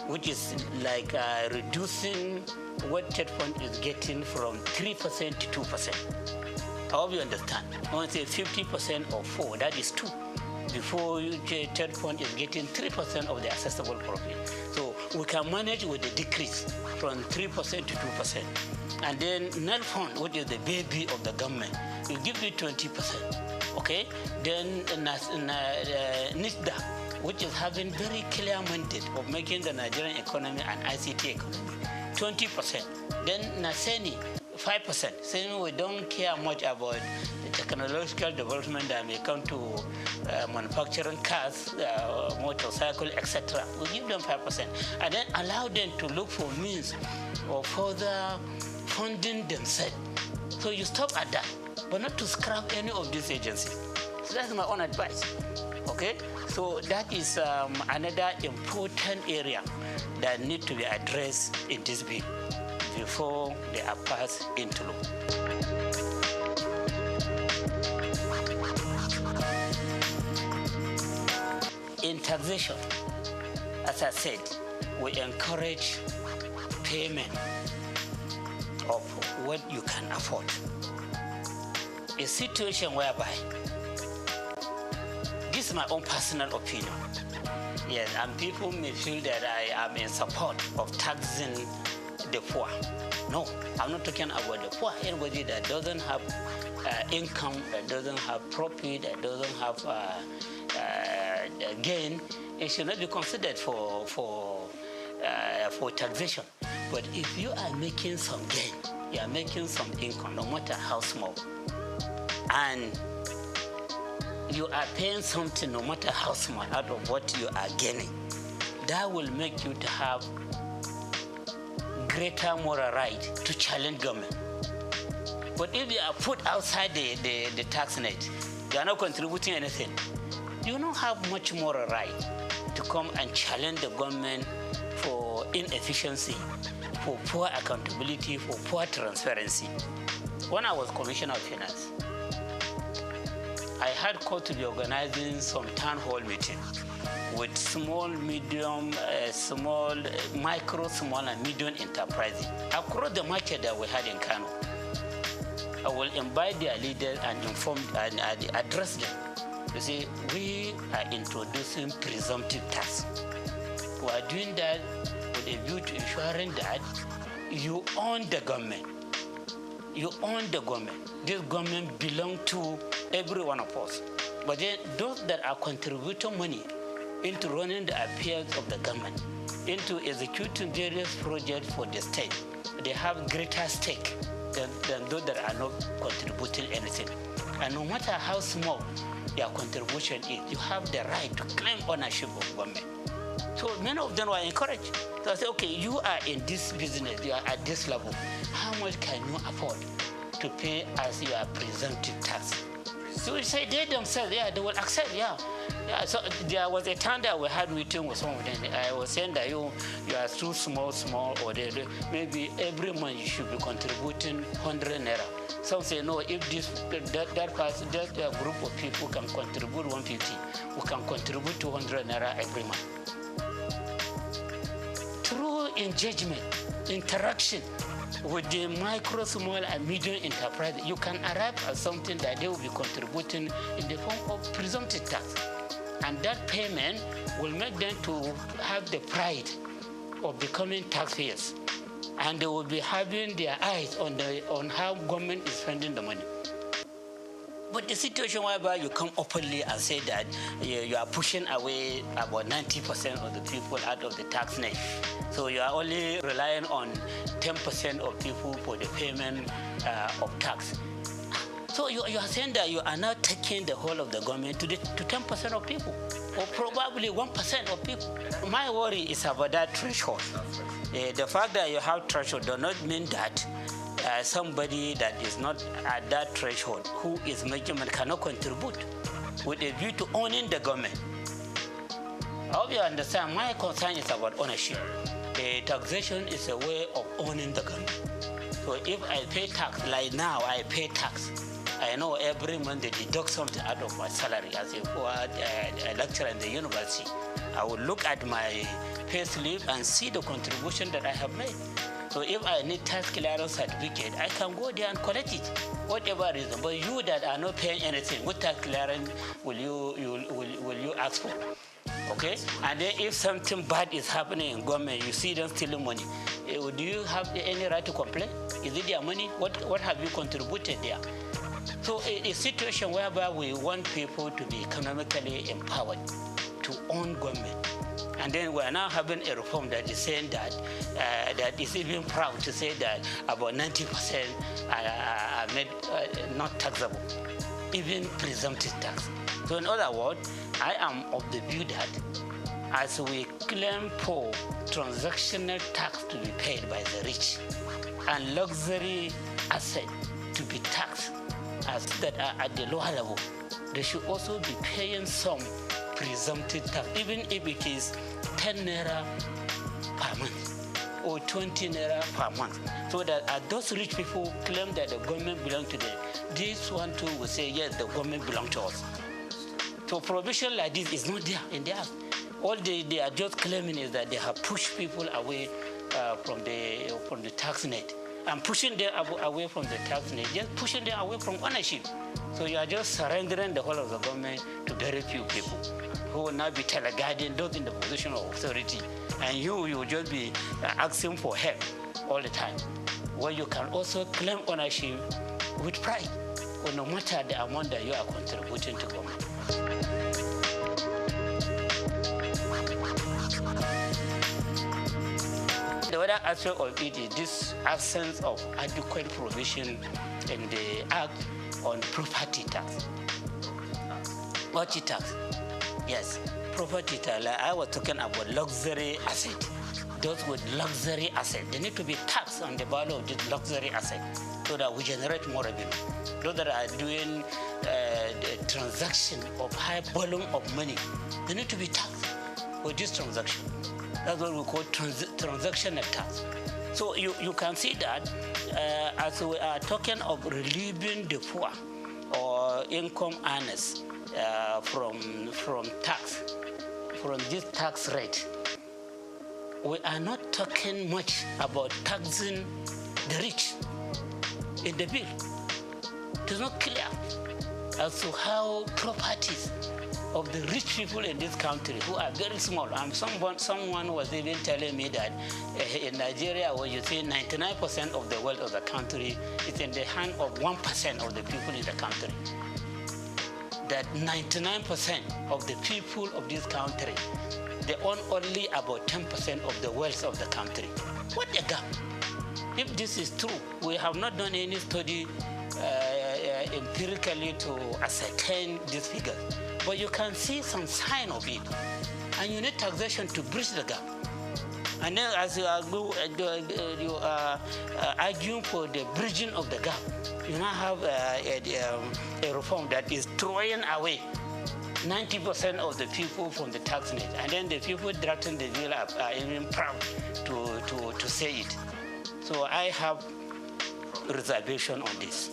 [SPEAKER 2] which is like reducing what third point is getting from 3% to 2%. I hope you understand. When I say 50% of 4, that is 2. Before third point is getting 3% of the accessible profit. So we can manage with the decrease from 3% to 2%. And then NEL fund, which is the baby of the government, will give you 20%. Okay? Then NISDA, which is having very clear mandate of making the Nigerian economy an ICT economy, 20%. Then NASENI, 5%. Saying we don't care much about the technological development that may come to manufacturing cars, motorcycles, etc. We give them 5%. And then allow them to look for means of further funding themselves. So you stop at that, but not to scrap any of these agencies. So that's my own advice. Okay? So that is another important area that need to be addressed in this bill before they are passed into law. In taxation, as I said, we encourage payment of what you can afford. A situation whereby, this is my own personal opinion, yes, and people may feel that I am in support of taxing the poor. No, I'm not talking about the poor. Anybody that doesn't have income, that doesn't have profit, that doesn't have gain, it should not be considered for taxation. But if you are making some gain, you are making some income, no matter how small, and you are paying something, no matter how small, out of what you are gaining, that will make you to have greater moral right to challenge government. But if you are put outside the tax net, you are not contributing anything, you don't have much moral right to come and challenge the government for inefficiency, for poor accountability, for poor transparency. When I was Commissioner of Finance, I had called to be organizing some town hall meetings with small, medium, micro, small, and medium enterprises across the market that we had in Kano. I will invite their leaders and inform and address them. You see, we are introducing presumptive tax. We are doing that with a view to ensuring that you own the government. You own the government. This government belongs to every one of us. But then those that are contributing money into running the affairs of the government, into executing various projects for the state, they have greater stake than those that are not contributing anything. And no matter how small their contribution is, you have the right to claim ownership of government. So many of them were encouraged. So I said, okay, you are in this business, you are at this level. How much can you afford to pay as your presumptive tax? So we say they themselves, yeah, they will accept, yeah. Yeah, so there was a time that we had meeting with some of them. I was saying that you are too small, or maybe every month you should be contributing 100 naira. Some say no, if that group of people can contribute 150, we can contribute 200 naira every month. Through engagement, interaction with the micro, small, and medium enterprise, you can arrive at something that they will be contributing in the form of presumptive tax. And that payment will make them to have the pride of becoming taxpayers. And they will be having their eyes on how government is spending the money. But the situation whereby you come openly and say that you are pushing away about 90% of the people out of the tax net. So you are only relying on 10% of people for the payment of tax. So you are saying that you are now taking the whole of the government to 10% of people, or probably 1% of people. My worry is about that threshold. The fact that you have threshold does not mean that somebody that is not at that threshold, who is making money, cannot contribute with a view to owning the government. I hope you understand. My concern is about ownership. Taxation is a way of owning the government. So if I pay tax, like now I pay tax, I know every month they deduct something out of my salary as a lecturer in the university. I will look at my pay slip and see the contribution that I have made. So if I need tax clearance certificate, I can go there and collect it, whatever reason. But you that are not paying anything, what tax clearance will you ask for? Okay? And then if something bad is happening in government, you see them stealing money, do you have any right to complain? Is it their money? What have you contributed there? So a situation whereby we want people to be economically empowered to own government. And then we are now having a reform that is saying that that is even proud to say that about 90% are made not taxable, even presumptive tax. So in other words, I am of the view that as we claim for transactional tax to be paid by the rich and luxury asset to be taxed as that are at the lower level, they should also be paying some presumptive tax, even if it is 10 naira per month or 20 naira per month, so that those rich people claim that the government belongs to them, this one too will say, yes, the government belongs to us. So provision like this is not there in the act. All they are just claiming is that they have pushed people away from the tax net. And pushing them away from the tax net, just pushing them away from ownership. So you are just surrendering the whole of the government to very few people who will now be teleguiding those in the position of authority. And you will just be asking for help all the time. Well, you can also claim ownership with pride, or no matter the amount that you are contributing to government. The other aspect of it is this absence of adequate provision in the Act on property tax. Property tax, yes, property tax. Like I was talking about luxury asset. Those with luxury asset, they need to be taxed on the value of this luxury asset so that we generate more revenue. Those that are doing the transaction of high volume of money, they need to be taxed for this transaction. That's what we call transactional tax. So you can see that as we are talking of relieving the poor or income earners from tax, from this tax rate, we are not talking much about taxing the rich in the bill. It is not clear as to how properties of the rich people in this country who are very small. Someone was even telling me that in Nigeria, where you see 99% of the wealth of the country is in the hand of 1% of the people in the country. That 99% of the people of this country, they own only about 10% of the wealth of the country. What a gap! If this is true, we have not done any study empirically to ascertain this figure. But you can see some sign of it. And you need taxation to bridge the gap. And then as you are arguing for the bridging of the gap, you now have a reform that is throwing away 90% of the people from the tax net, and then the people drafting the bill are even proud to say it. So I have reservation on this.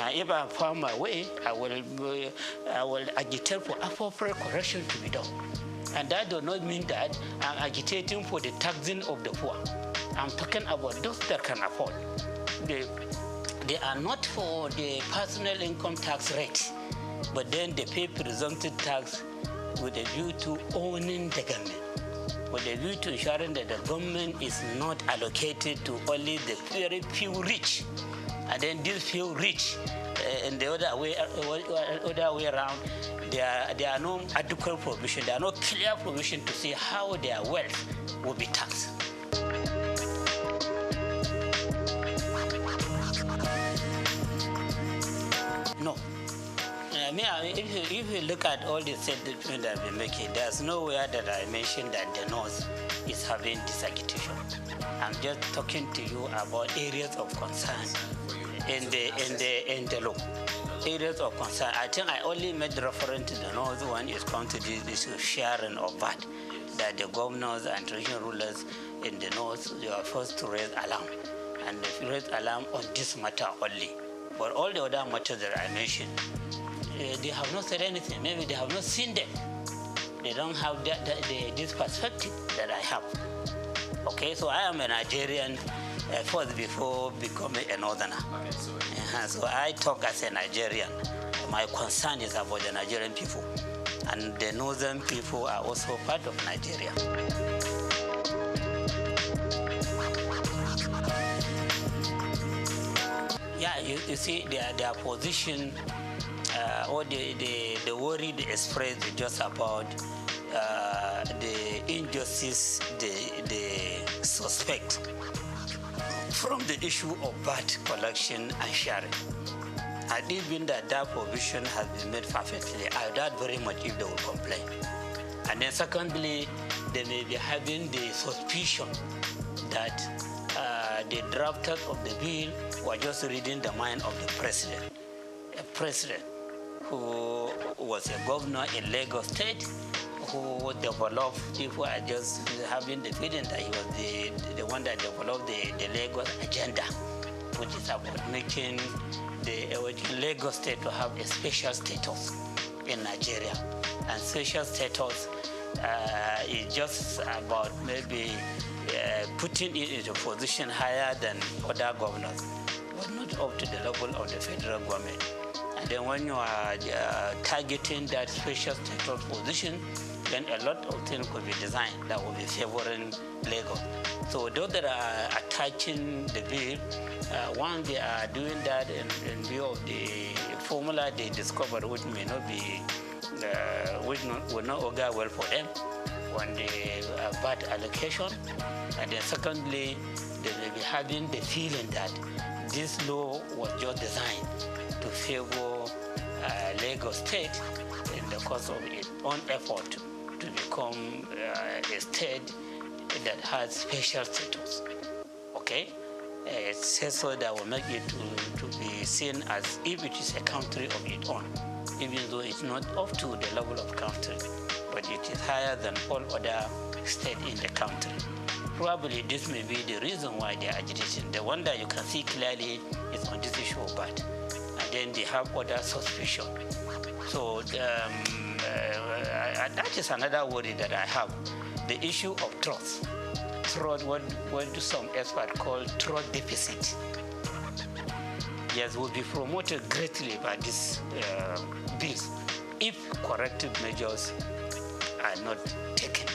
[SPEAKER 2] If I found my way, I will agitate for appropriate correction to be done. And that does not mean that I'm agitating for the taxing of the poor. I'm talking about those that can afford. They are not for the personal income tax rate, but then they pay presumptive tax with a view to owning the government, with a view to ensuring that the government is not allocated to only the very few rich. And then these few rich, in the other way around, there are no adequate provision, there are no clear provision to see how their wealth will be taxed. No. If you look at all the statements that I've been making, there's nowhere that I mentioned that the North is having this agitation. I'm just talking to you about areas of concern in the law. Areas of concern. I think I only made reference to the North when it comes to this issue of sharing of VAT, that the governors and traditional rulers in the North, they are first to raise alarm, and they raise alarm on this matter only. But all the other matters that I mentioned, they have not said anything. Maybe they have not seen them. They don't have this perspective that I have. Okay, so I am a Nigerian first before becoming a Northerner. Okay, so I talk as a Nigerian. My concern is about the Nigerian people, and the Northern people are also part of Nigeria. Yeah, you see their position, or the worry they expressed just about the injustice they suspect from the issue of VAT collection and sharing. And even that provision has been made perfectly, I doubt very much if they will complain. And then secondly, they may be having the suspicion that the drafters of the bill were just reading the mind of the president. A president who was a governor in Lagos State, who developed, people are just having the feeling that he was the one that developed the Lagos agenda, which is about making Lagos State to have a special status in Nigeria. And special status is just about maybe putting it into a position higher than other governors, but not up to the level of the federal government. And then when you are targeting that special status position, then a lot of things could be designed that will be favoring Lagos. So those that are attaching the bill, one, they are doing that in view of the formula they discovered, which may not be, will not augur well for them on the VAT allocation. And then secondly, they may be having the feeling that this law was just designed to favor Lagos State in the course of its own effort to become a state that has special status. Okay? It says so that will make it to be seen as if it is a country of its own, even though it's not up to the level of country, but it is higher than all other states in the country. Probably this may be the reason why they are agitating. The one that you can see clearly is on this issue of VAT. And then they have other suspicion. So that is another worry that I have. The issue of trust. Trust, what some experts call trust deficit. Yes, will be promoted greatly by these bills if corrective measures are not taken.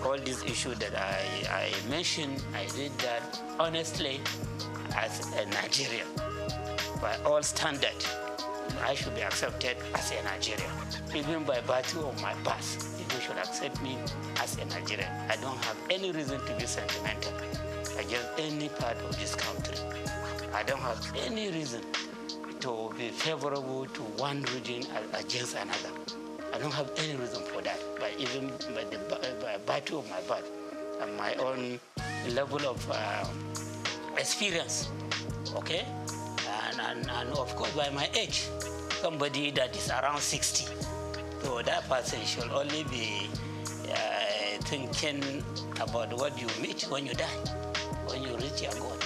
[SPEAKER 2] All these issues that I mentioned, I did that honestly as a Nigerian. By all standards, I should be accepted as a Nigerian. Even by virtue of my past, people should accept me as a Nigerian. I don't have any reason to be sentimental against any part of this country. I don't have any reason to be favorable to one region against another. I don't have any reason for that. But even by virtue of my birth and my own level of experience, okay? and of course by my age, somebody that is around 60. So that person should only be thinking about what you meet when you die, when you reach your goal.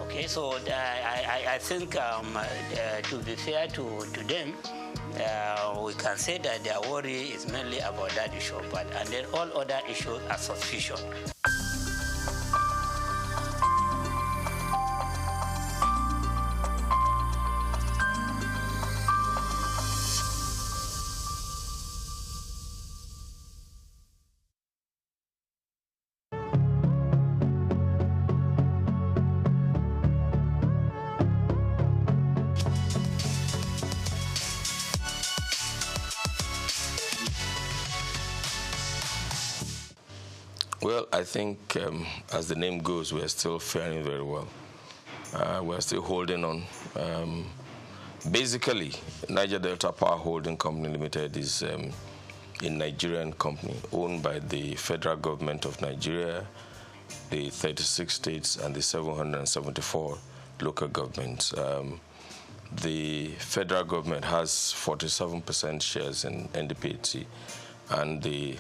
[SPEAKER 2] Okay, so I think to be fair to them, we can say that their worry is mainly about that issue, and then all other issues are suspicious.
[SPEAKER 4] Well, I think as the name goes, we are still faring very well. We are still holding on. Basically, Niger Delta Power Holding Company Limited is a Nigerian company owned by the federal government of Nigeria, the 36 states, and the 774 local governments. The federal government has 47% shares in NDPHC, and the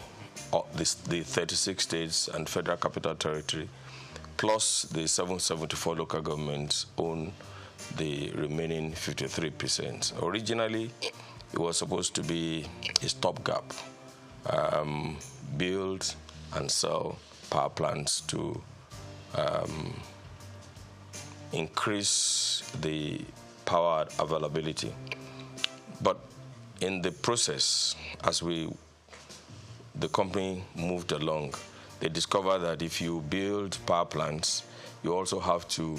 [SPEAKER 4] 36 states and federal capital territory, plus the 774 local governments, own the remaining 53%. Originally, it was supposed to be a stopgap, build and sell power plants to increase the power availability. But in the process, as the company moved along, they discovered that if you build power plants, you also have to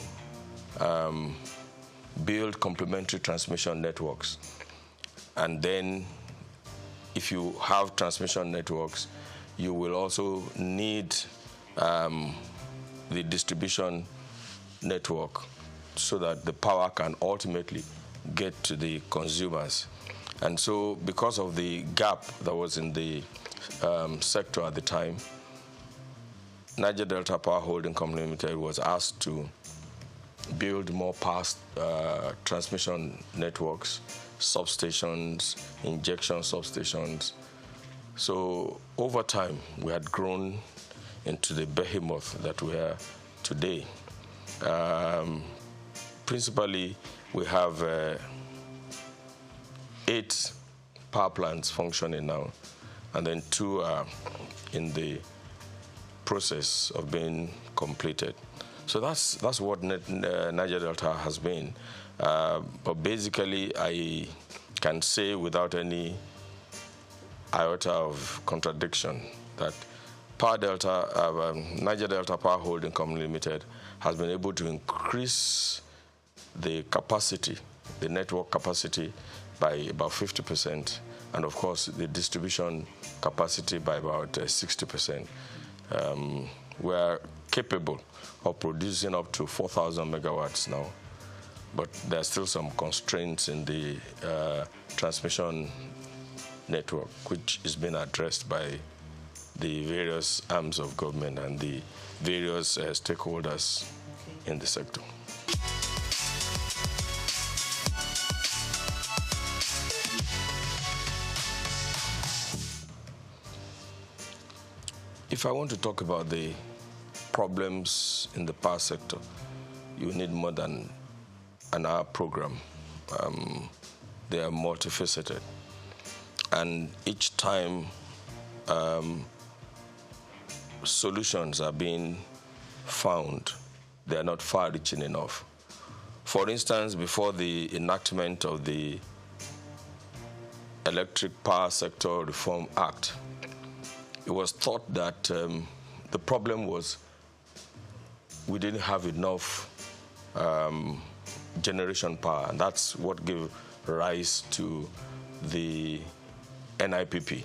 [SPEAKER 4] build complementary transmission networks. And then if you have transmission networks, you will also need the distribution network so that the power can ultimately get to the consumers. And so because of the gap that was in the sector at the time, Niger Delta Power Holding Company Limited was asked to build more power transmission networks, substations, injection substations. So over time, we had grown into the behemoth that we are today. Principally, we have 8 power plants functioning now, and then 2 are in the process of being completed. So that's what Niger Delta has been. But basically, I can say without any iota of contradiction that Niger Delta Power Holding Company Limited has been able to increase the capacity, the network capacity, by about 50%, and of course the distribution capacity by about 60%. We are capable of producing up to 4,000 megawatts now, but there are still some constraints in the transmission network, which is being addressed by the various arms of government and the various stakeholders in the sector. If I want to talk about the problems in the power sector, you need more than an hour program. They are multifaceted. And each time solutions are being found, they are not far-reaching enough. For instance, before the enactment of the Electric Power Sector Reform Act, it was thought that the problem was we didn't have enough generation power, and that's what gave rise to the NIPP,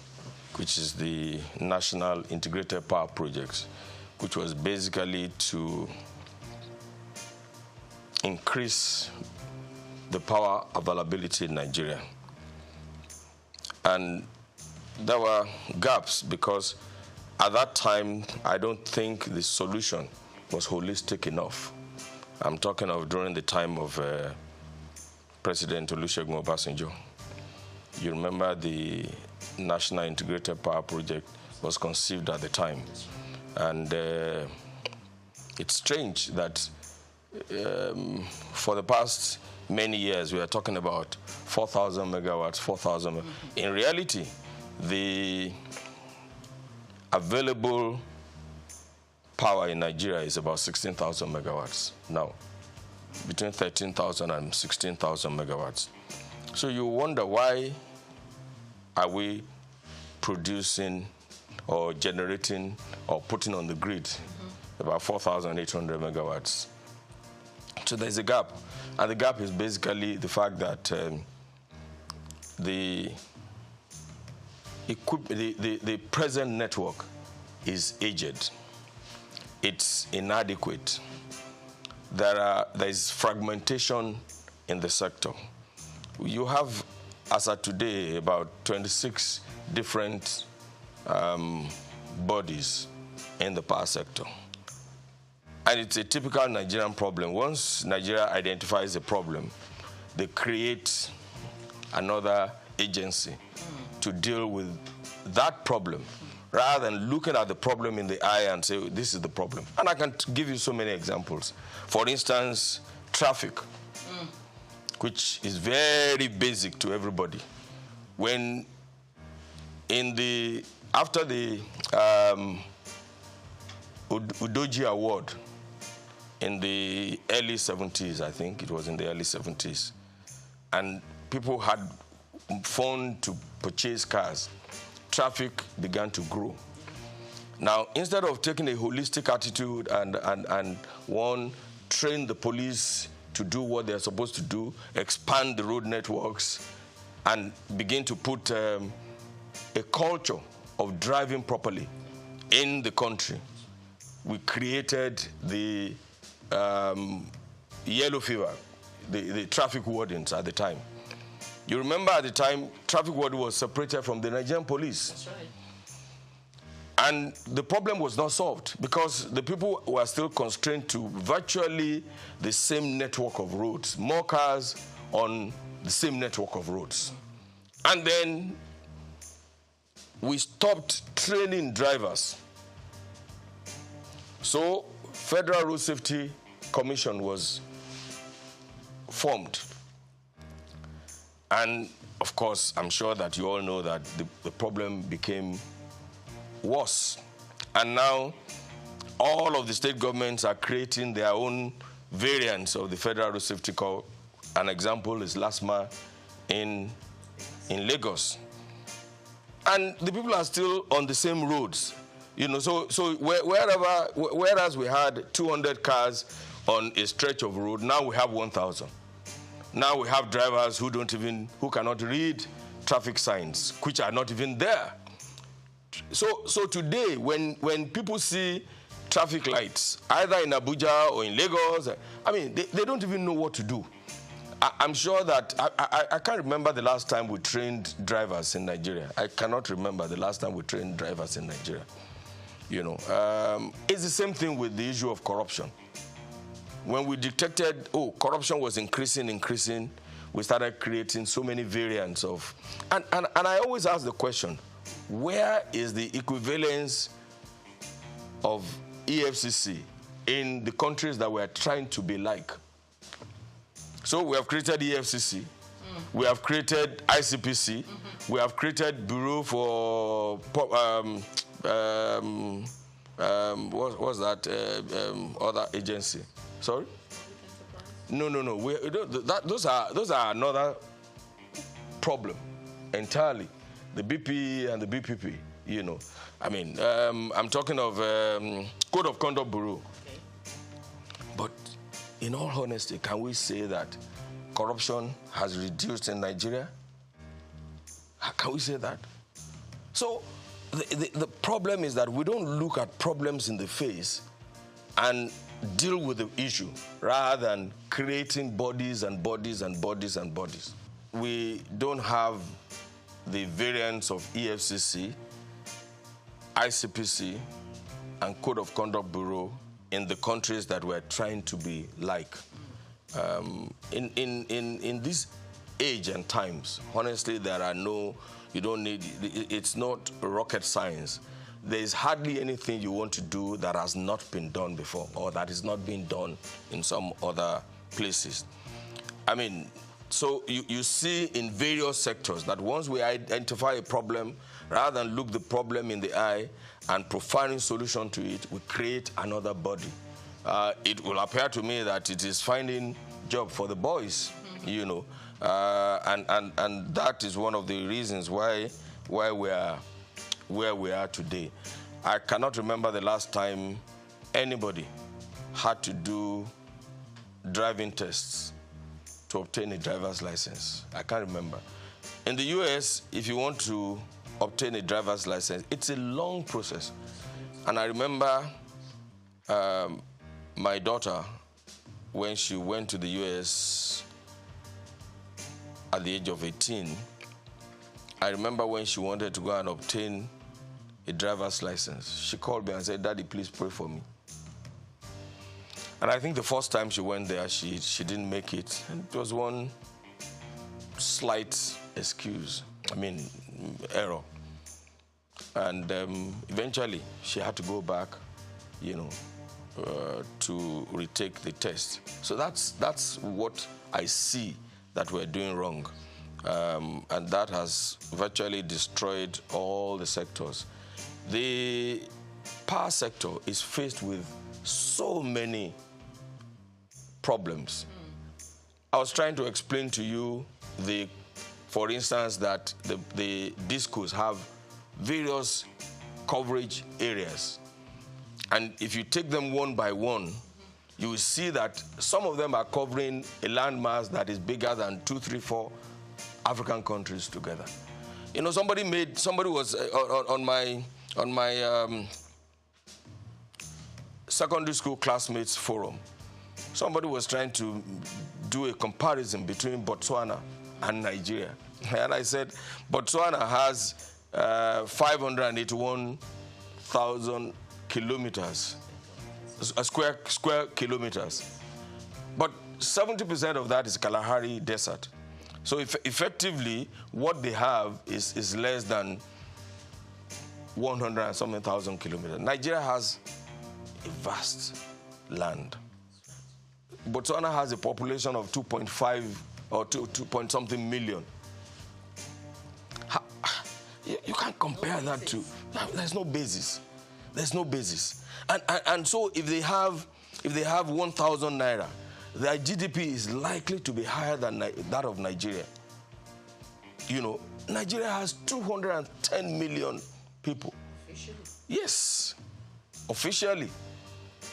[SPEAKER 4] which is the National Integrated Power Projects, which was basically to increase the power availability in Nigeria. And there were gaps because at that time, I don't think the solution was holistic enough. I'm talking of during the time of President Olusegun Obasanjo. You remember the National Integrated Power Project was conceived at the time. And it's strange that for the past many years, we are talking about 4,000 megawatts, 4,000. In reality, the available power in Nigeria is about 16,000 megawatts now, between 13,000 and 16,000 megawatts. So you wonder, why are we producing or generating or putting on the grid about 4,800 megawatts? So there's a gap. And the gap is basically the fact that the present network is aged. It's inadequate. There is fragmentation in the sector. You have, as of today, about 26 different bodies in the power sector. And it's a typical Nigerian problem. Once Nigeria identifies a problem, they create another agency to deal with that problem, rather than looking at the problem in the eye and say, this is the problem. And I can give you so many examples. For instance, traffic, which is very basic to everybody. When after the Udoji Award in the early 70s, I think it was in the early 70s, and people had phone to purchase cars, traffic began to grow. Now, instead of taking a holistic attitude and train the police to do what they're supposed to do, expand the road networks, and begin to put a culture of driving properly in the country, we created the yellow fever, the traffic wardens at the time. You remember at the time, traffic warden was separated from the Nigerian police. That's right. And the problem was not solved because the people were still constrained to virtually the same network of roads, more cars on the same network of roads. And then we stopped training drivers. So Federal Road Safety Commission was formed. And of course, I'm sure that you all know that the problem became worse. And now all of the state governments are creating their own variants of the Federal Road Safety Code. An example is LASMA in Lagos. And the people are still on the same roads. You know, so whereas we had 200 cars on a stretch of road, now we have 1,000. Now we have drivers who cannot read traffic signs, which are not even there. So today, when people see traffic lights, either in Abuja or in Lagos, I mean, they don't even know what to do. I'm sure that, I can't remember the last time we trained drivers in Nigeria. I cannot remember the last time we trained drivers in Nigeria. You know, it's the same thing with the issue of corruption. When we detected, corruption was increasing, we started creating so many variants of, and I always ask the question, where is the equivalence of EFCC in the countries that we're trying to be like? So we have created EFCC, we have created ICPC, we have created Bureau for, what's that other agency? Sorry? No. Those are another problem entirely. The BP and the BPP, you know. I mean, I'm talking of Code of Conduct Bureau. Okay. But in all honesty, can we say that corruption has reduced in Nigeria? Can we say that? So the problem is that we don't look at problems in the face and deal with the issue rather than creating bodies and bodies and bodies and bodies. We don't have the variants of EFCC, ICPC, and Code of Conduct Bureau in the countries that we're trying to be like. In this age and times, honestly, there are no, you don't need, it's not rocket science. There is hardly anything you want to do that has not been done before or that is not being done in some other places. I mean, so you see in various sectors that once we identify a problem, rather than look the problem in the eye and providing solution to it, we create another body. It will appear to me that it is finding job for the boys, you know, and that is one of the reasons why we are where we are today. I cannot remember the last time anybody had to do driving tests to obtain a driver's license. I can't remember. In the US, if you want to obtain a driver's license, it's a long process. And I remember my daughter, when she went to the US at the age of 18, I remember when she wanted to go and obtain a driver's license, she called me and said, "Daddy, please pray for me." And I think the first time she went there, she didn't make it. And it was one slight error. And eventually, she had to go back, you know, to retake the test. So that's what I see that we're doing wrong. And that has virtually destroyed all the sectors. The power sector is faced with so many problems. I was trying to explain to you, for instance, that the discos have various coverage areas. And if you take them one by one, you will see that some of them are covering a landmass that is bigger than 2, 3, 4 African countries together. You know, somebody was on my secondary school classmates forum. Somebody was trying to do a comparison between Botswana and Nigeria. And I said, Botswana has 581,000 kilometers, square kilometers. But 70% of that is Kalahari Desert. So effectively, what they have is less than 100 and something thousand kilometers. Nigeria has a vast land. Botswana has a population of 2.5 or 2 point something million. You can't compare that to. There's no basis. There's no basis. And so if they have 1,000 naira, their GDP is likely to be higher than that of Nigeria. You know, Nigeria has 210 million people. Officially? Yes, officially.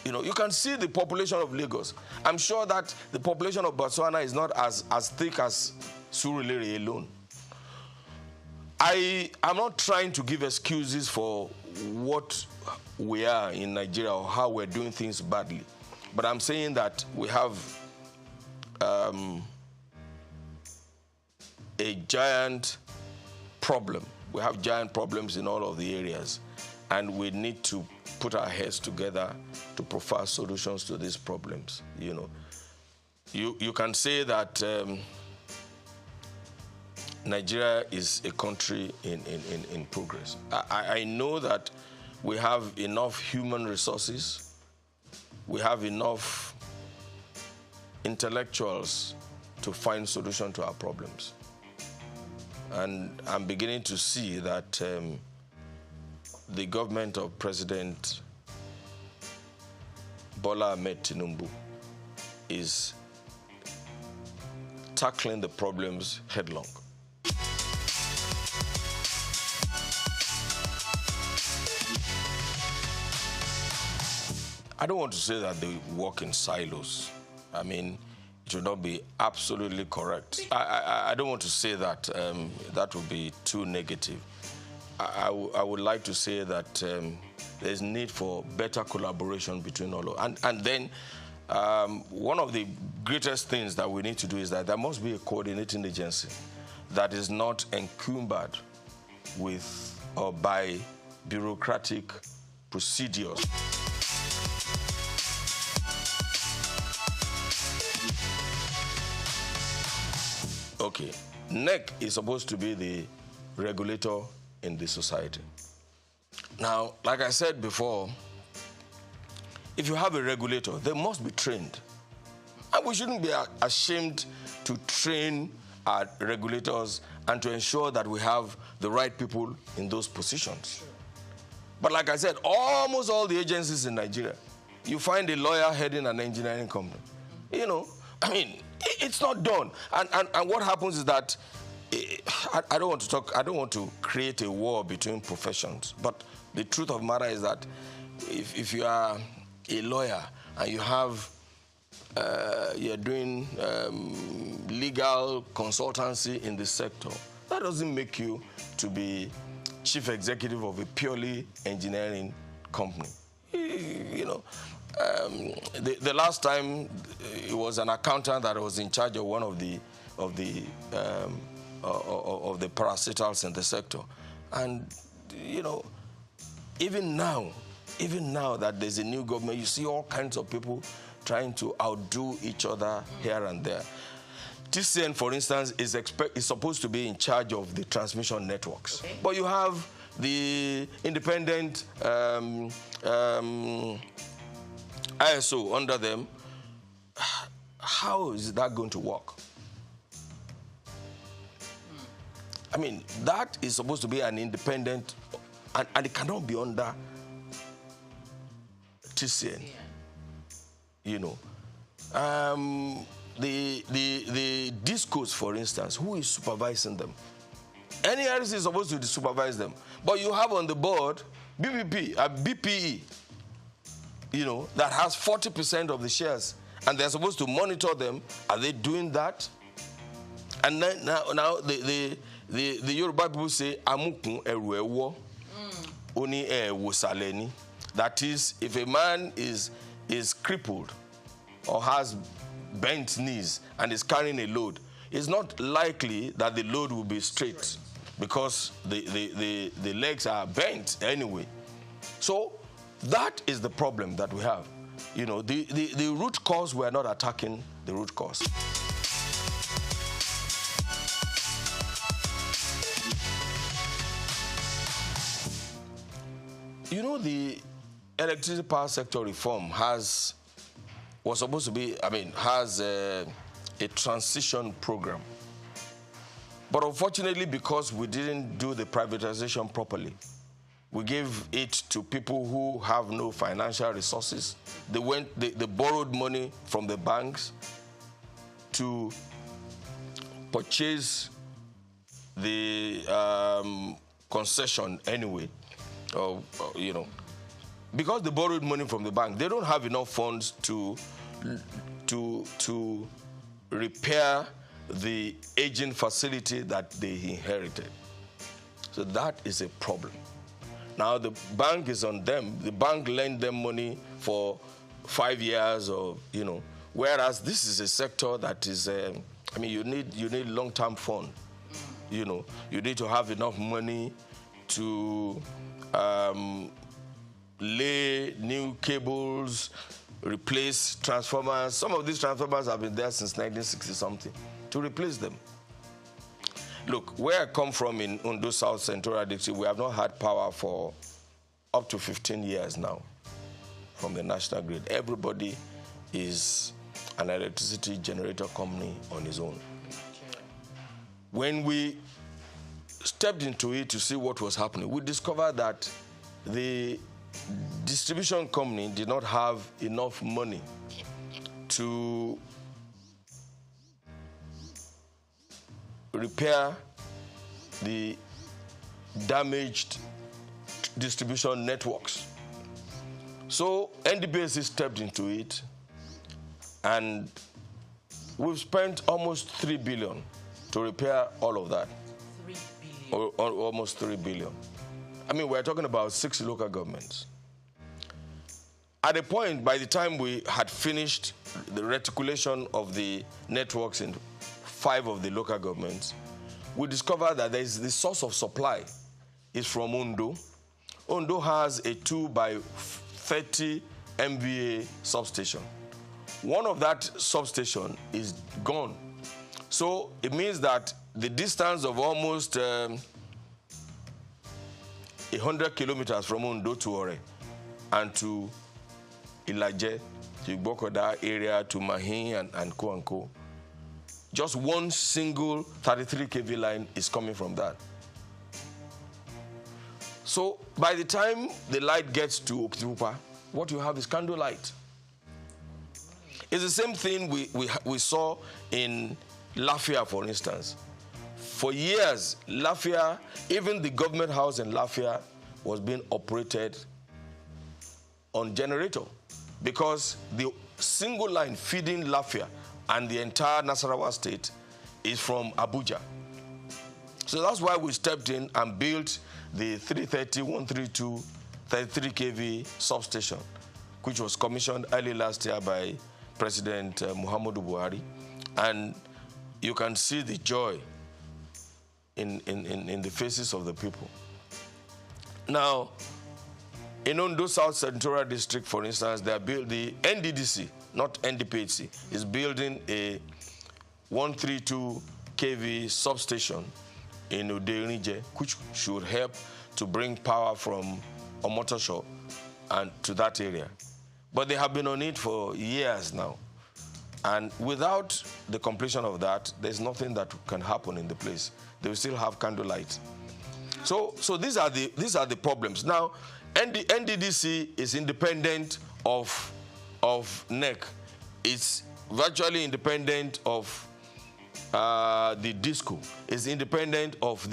[SPEAKER 4] You know, you can see the population of Lagos. I'm sure that the population of Botswana is not as thick as Surulere alone. I'm not trying to give excuses for what we are in Nigeria or how we're doing things badly. But I'm saying that we have a giant problem. We have giant problems in all of the areas. And we need to put our heads together to provide solutions to these problems. You know, you can say that Nigeria is a country in progress. I know that we have enough human resources. We have enough intellectuals to find solutions to our problems. And I'm beginning to see that the government of President Bola Ahmed Tinubu is tackling the problems headlong. I don't want to say that they work in silos. I mean, it would not be absolutely correct. I don't want to say that. That would be too negative. I would like to say that there's need for better collaboration between all of us. And then one of the greatest things that we need to do is that there must be a coordinating agency that is not encumbered with or by bureaucratic procedures. Okay. NEC is supposed to be the regulator in the society. Now, like I said before, if you have a regulator, they must be trained. And we shouldn't be ashamed to train our regulators and to ensure that we have the right people in those positions. But like I said, almost all the agencies in Nigeria, you find a lawyer heading an engineering company. You know, I mean, it's not done. And what happens is that, I don't want to create a war between professions, but the truth of the matter is that if you are a lawyer and you have, you're doing legal consultancy in the sector, that doesn't make you to be chief executive of a purely engineering company. You know, the last time it was an accountant that was in charge of one of the parasitals in the sector, and you know, even now that there's a new government, you see all kinds of people trying to outdo each other here and there. TCN, for instance, is supposed to be in charge of the transmission networks. Okay. But you have the independent ISO under them. How is that going to work? I mean, that is supposed to be an independent, and it cannot be under TCN. Yeah. You know. The discos, for instance, who is supervising them? NERC is supposed to supervise them. But you have on the board BPE, you know, that has 40% of the shares, and they're supposed to monitor them. Are they doing that? And then, now the Yoruba people say, Amukun eruewo, oni wosaleni. That is, if a man is crippled or has bent knees and is carrying a load, it's not likely that the load will be straight because the legs are bent anyway. So that is the problem that we have. You know, the root cause, we are not attacking the root cause. You know, the electricity power sector reform has a transition program. But unfortunately, because we didn't do the privatization properly, we gave it to people who have no financial resources. They borrowed money from the banks to purchase the concession anyway, you know. Because they borrowed money from the bank, they don't have enough funds to repair the aging facility that they inherited. So that is a problem. Now the bank is on them. The bank lent them money for 5 years, or you know, whereas this is a sector that is, I mean, you need long-term fund. You know, you need to have enough money to lay new cables, replace transformers. Some of these transformers have been there since 1960-something, to replace them. Look, where I come from in Ondo South Central District, we have not had power for up to 15 years now from the national grid. Everybody is an electricity generator company on his own. When we stepped into it to see what was happening, we discovered that the distribution company did not have enough money to repair the damaged distribution networks. So NDPC stepped into it, and we've spent almost 3 billion to repair all of that.
[SPEAKER 5] 3 billion?
[SPEAKER 4] Almost 3 billion. I mean, we're talking about 6 local governments. At a point, by the time we had finished the reticulation of the networks in 5 of the local governments, we discovered that there is the source of supply is from Ondo. Ondo has a 2 by 30 MVA substation. One of that substation is gone. So it means that the distance of almost 100 kilometers from Ondo to Ore and to Ilaje, to Igbokoda area, to Mahin and Co. Just one single 33 kV line is coming from that. So by the time the light gets to Okitipupa, what you have is candle light. It's the same thing we saw in Lafia, for instance. For years, Lafia, even the government house in Lafia was being operated on generator because the single line feeding Lafia and the entire Nasarawa state is from Abuja. So that's why we stepped in and built the 330, 132, 33 kV substation, which was commissioned early last year by President Muhammadu Buhari. And you can see the joy in the faces of the people. Now, in Ondo South Senatorial District, for instance, they are the NDDC, not NDPHC, is building a 132 kV substation in Uderinije, which should help to bring power from Omotosho and to that area. But they have been on it for years now. And without the completion of that, there's nothing that can happen in the place. They will still have candlelight. So these are the problems. Now, NDDC is independent of NEC. It's virtually independent of the DISCO. It's independent of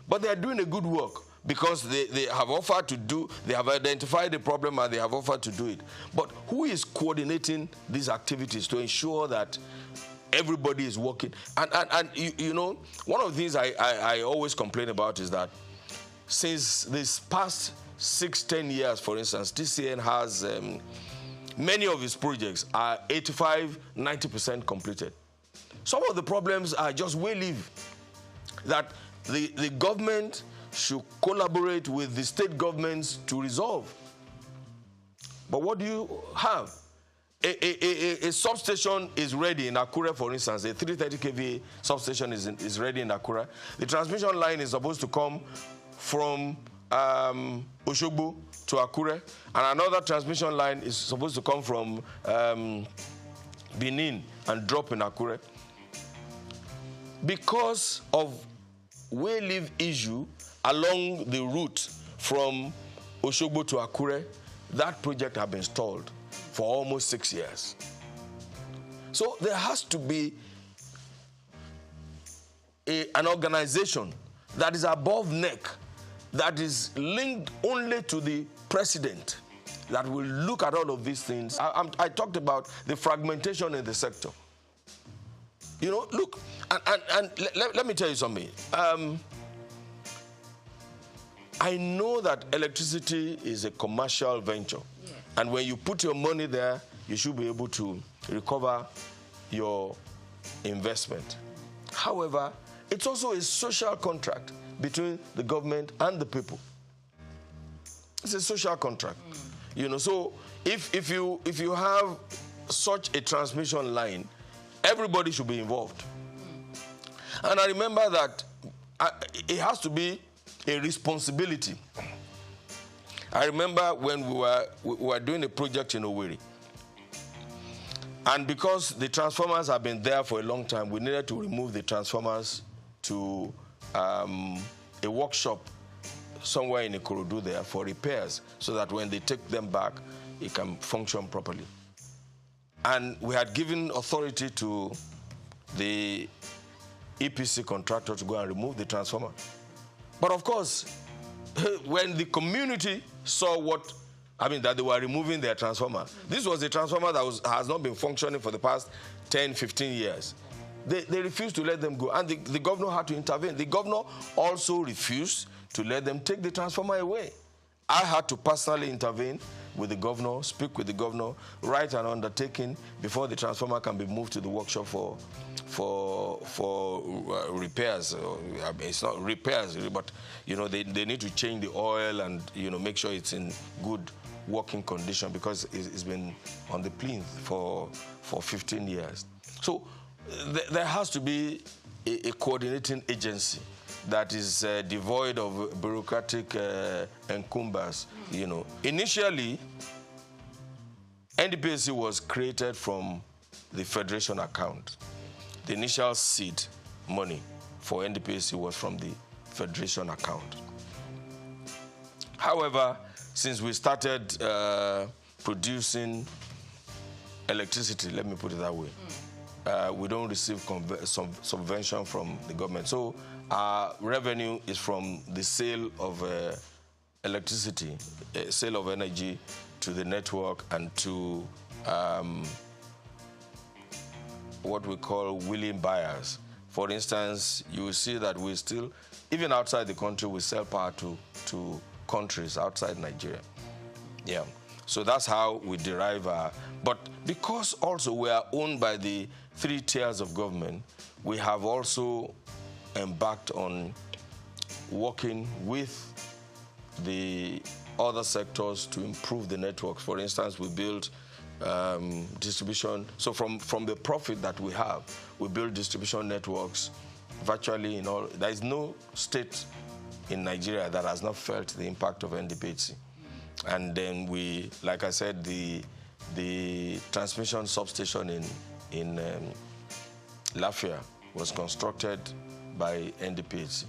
[SPEAKER 4] but they are doing a good work because they have offered to do, they have identified the problem and they have offered to do it. But who is coordinating these activities to ensure that everybody is working? And you know, one of the things I always complain about is that since this past 6-10 years, for instance, TCN has many of its projects are 85-90% completed. Some of the problems are just way-live that the government should collaborate with the state governments to resolve. But what do you have? A substation is ready in Akure, for instance. A 330 kV substation is ready in Akure. The transmission line is supposed to come from Oshogbo to Akure, and another transmission line is supposed to come from Benin and drop in Akure. Because of way-live issue along the route from Oshogbo to Akure, that project has been stalled for almost 6 years. So there has to be an organization that is above NEC, that is linked only to the president, that will look at all of these things. I talked about the fragmentation in the sector. You know, look, and let me tell you something. I know that electricity is a commercial venture. Yeah. And when you put your money there, you should be able to recover your investment. However, it's also a social contract between the government and the people. It's a social contract. You know, so if you have such a transmission line, everybody should be involved. And I remember that it has to be a responsibility. I remember when we were doing a project in Owerri. And because the transformers have been there for a long time, we needed to remove the transformers to a workshop somewhere in Ikorodu there for repairs, so that when they take them back, it can function properly. And we had given authority to the EPC contractor to go and remove the transformer. But of course, when the community saw that they were removing their transformer, this was a transformer that has not been functioning for the past 10, 15 years. They refused to let them go, and the governor had to intervene. The governor also refused to let them take the transformer away. I had to personally intervene with the governor, speak with the governor, write an undertaking before the transformer can be moved to the workshop for repairs. It's not repairs, but you know they need to change the oil and make sure it's in good working condition, because it's been on the plinth for 15 years. So there has to be a coordinating agency that is devoid of bureaucratic encumbers. You know, initially, NDPC was created from the federation account. The initial seed money for NDPC was from the federation account. However, since we started producing electricity, let me put it that way, we don't receive subvention from the government. So our revenue is from the sale of electricity, sale of energy to the network and to what we call willing buyers. For instance, you will see that we still, even outside the country, we sell power to countries outside Nigeria. Yeah. So that's how we derive our... But because also we are owned by the 3 tiers of government, we have also embarked on working with the other sectors to improve the networks. For instance, we built distribution. So from the profit that we have, we build distribution networks virtually in all. There is no state in Nigeria that has not felt the impact of NDPC. And then we, like I said, the transmission substation in Lafayette was constructed by NDPC.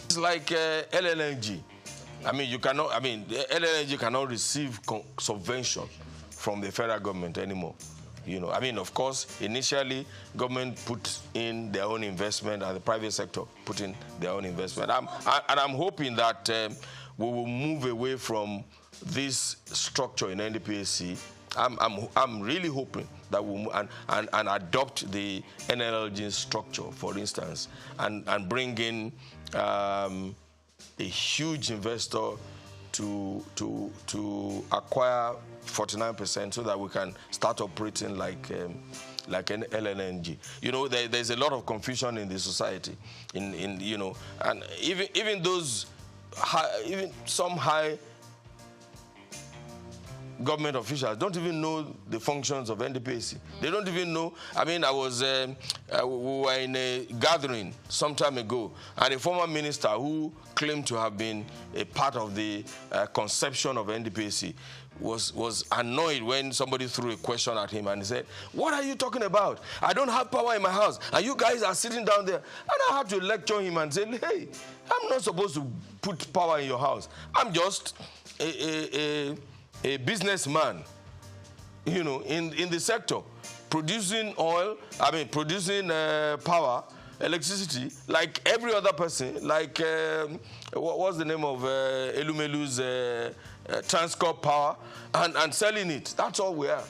[SPEAKER 4] It's like LNG. I mean, you cannot. I mean, the LNG cannot receive subvention from the federal government anymore. You know, I mean, of course, initially, government put in their own investment and the private sector put in their own investment. I'm hoping that we will move away from this structure in NDPC. I'm really hoping that we'll and adopt the NLG structure, for instance, and bring in a huge investor to acquire 49% so that we can start operating like an LNG. You know, there's a lot of confusion in the society, you know, and even those even some high government officials don't even know the functions of NDPC. They don't even know. I mean, we were in a gathering some time ago, and a former minister who claimed to have been a part of the conception of NDPC was annoyed when somebody threw a question at him, and he said, "What are you talking about? I don't have power in my house, and you guys are sitting down there." And I had to lecture him and say, "Hey, I'm not supposed to put power in your house. I'm just a businessman, you know, in the sector, producing oil, I mean, producing power, electricity, like every other person, like, what's the name of Elumelu's Transcorp Power, and selling it. That's all we are."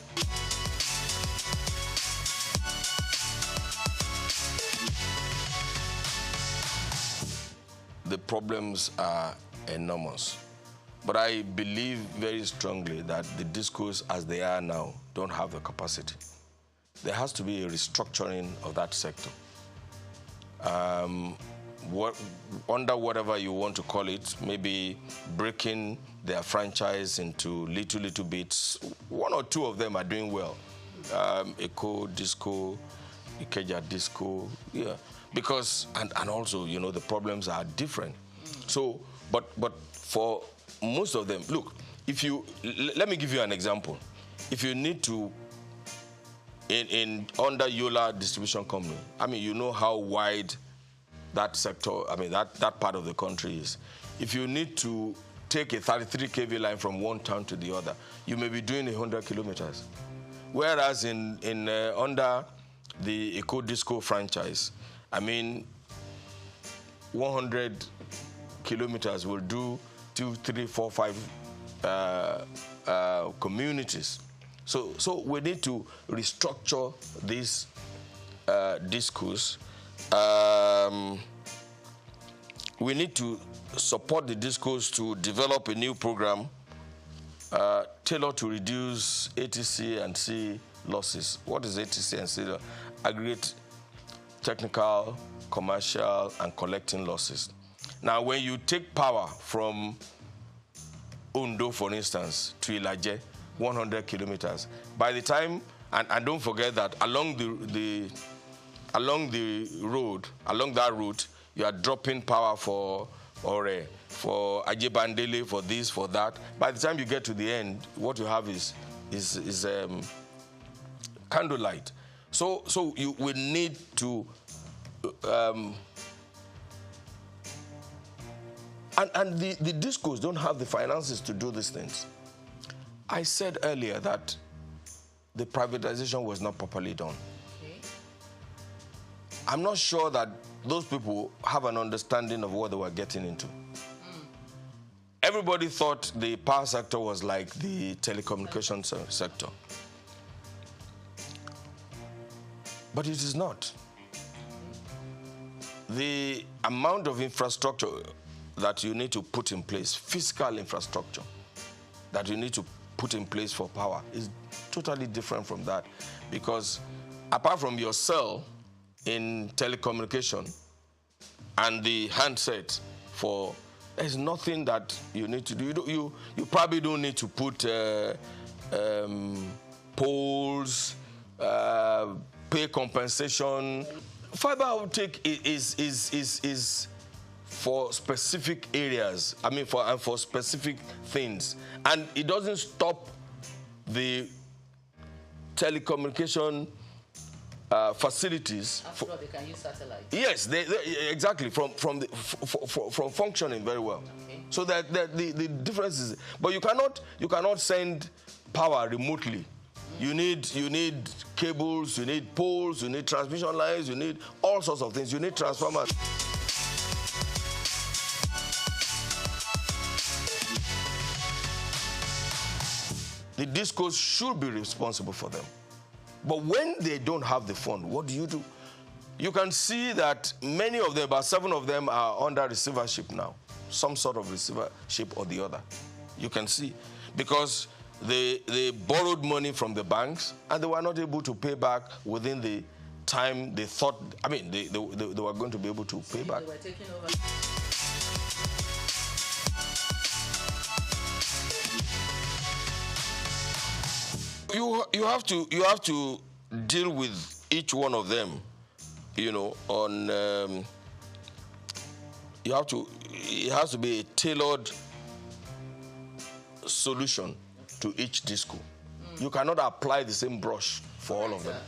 [SPEAKER 4] The problems are enormous. But I believe very strongly that the discourse as they are now don't have the capacity. There has to be a restructuring of that sector. Under whatever you want to call it, maybe breaking their franchise into little bits. 1 or 2 of them are doing well. Eco, Disco, Ikeja Disco, yeah. Because, and also, you know, the problems are different. So, but for most of them, look, let me give you an example. If you need to, under Yola Distribution Company, I mean, you know how wide that sector, I mean, that part of the country is. If you need to take a 33 kV line from one town to the other, you may be doing 100 kilometers. Whereas under the Eco Disco franchise, I mean, 100 kilometers will do 2, 3, 4, 5 communities. So we need to restructure this discourse. We need to support the discourse to develop a new program tailored to reduce ATC and C losses. What is ATC and C? Aggregate technical, commercial, and collecting losses. Now, when you take power from Ondo, for instance, to Ilaje, 100 kilometers. By the time, and don't forget that along that route, you are dropping power for Ajebandele, for this, for that. By the time you get to the end, what you have is candlelight. So you will need to and the discos don't have the finances to do these things. I said earlier that the privatization was not properly done. Okay. I'm not sure that those people have an understanding of what they were getting into. Everybody thought the power sector was like the telecommunication sector. But it is not. The amount of infrastructure that you need to put in place, physical infrastructure that you need to put in place for power is totally different from that. Because apart from your cell in telecommunication and the handset there's nothing that you need to do. You probably don't need to put poles, pay compensation. Fiber optic is for specific areas. I mean, for specific things, and it doesn't stop the telecommunication facilities.
[SPEAKER 5] After all, they can use satellite.
[SPEAKER 4] Yes, exactly, from functioning very well. Okay. So that the difference is, but you cannot send power remotely. You need cables, you need poles, you need transmission lines, you need all sorts of things. You need transformers. The discos should be responsible for them. But when they don't have the fund, what do? You can see that many of them, about 7 of them, are under receivership now. Some sort of receivership or the other. You can see. Because they borrowed money from the banks and they were not able to pay back within the time they thought, I mean, they were going to be able to pay back.
[SPEAKER 5] They were taking over.
[SPEAKER 4] You have to deal with each one of them, you know, on it has to be a tailored solution to each disco. You cannot apply the same brush for all of them.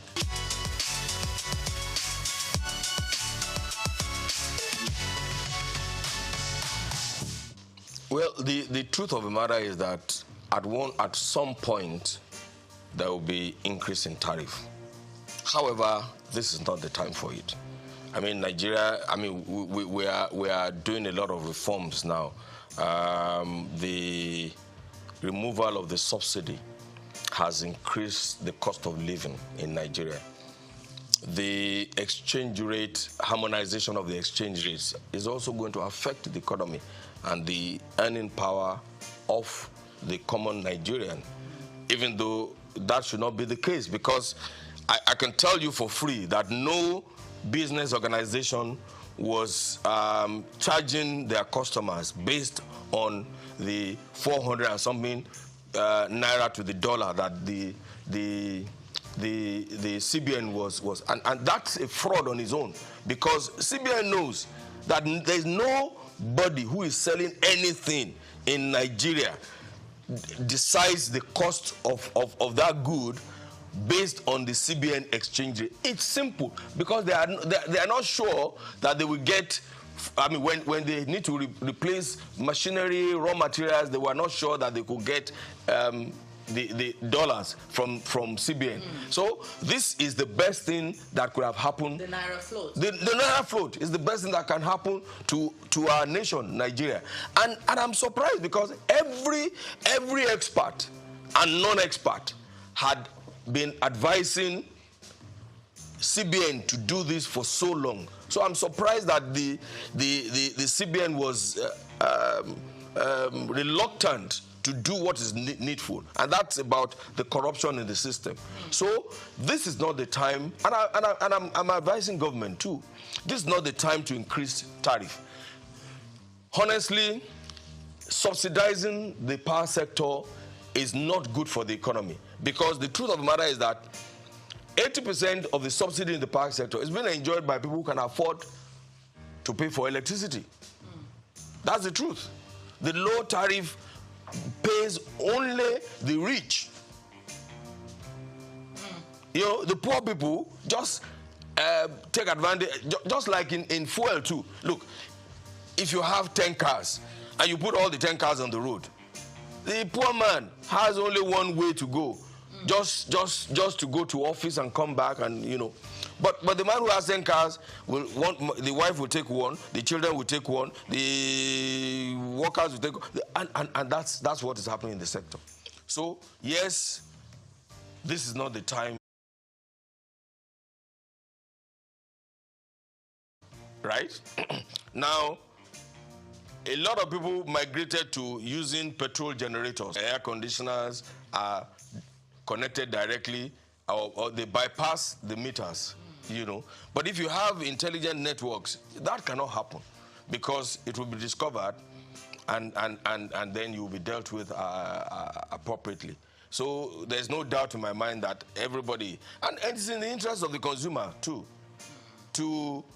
[SPEAKER 4] Well, the truth of the matter is that at some point there will be increase in tariff. However, this is not the time for it. I mean, Nigeria, I mean, we are doing a lot of reforms now. The removal of the subsidy has increased the cost of living in Nigeria. The exchange rate, harmonization of the exchange rates is also going to affect the economy and the earning power of the common Nigerian, even though that should not be the case, because I can tell you for free that no business organization was charging their customers based on the 400 and something naira to the dollar that the CBN was and that's a fraud on its own, because CBN knows that there's nobody who is selling anything in Nigeria decides the cost of that good based on the CBN exchange rate. It's simple, because they are not sure that they will get. I mean, when they need to replace machinery, raw materials, they were not sure that they could get the dollars from CBN. So this is the best thing that could have happened.
[SPEAKER 5] The Naira float.
[SPEAKER 4] The Naira float is the best thing that can happen to our nation, Nigeria. And I'm surprised, because every expert and non-expert had been advising CBN to do this for so long. So I'm surprised that the CBN was reluctant to do what is needful, and that's about the corruption in the system. So this is not the time, and I'm advising government too. This is not the time to increase tariff. Honestly, subsidizing the power sector is not good for the economy, because the truth of the matter is that 80% of the subsidy in the power sector is being enjoyed by people who can afford to pay for electricity. That's the truth. The low tariff pays only the rich. You know, the poor people just take advantage, just like in fuel too. Look, if you have 10 cars and you put all the 10 cars on the road, the poor man has only one way to go, just to go to office and come back, and you know. But the man who has 10 cars will want, the wife will take one, the children will take one, the workers will take, and that's what is happening in the sector. So yes, this is not the time. Right? Now, a lot of people migrated to using petrol generators. Air conditioners are connected directly, or they bypass the meters, you know. But if you have intelligent networks, that cannot happen, because it will be discovered and then you will be dealt with appropriately. So there's no doubt in my mind that everybody, and it's in the interest of the consumer too, to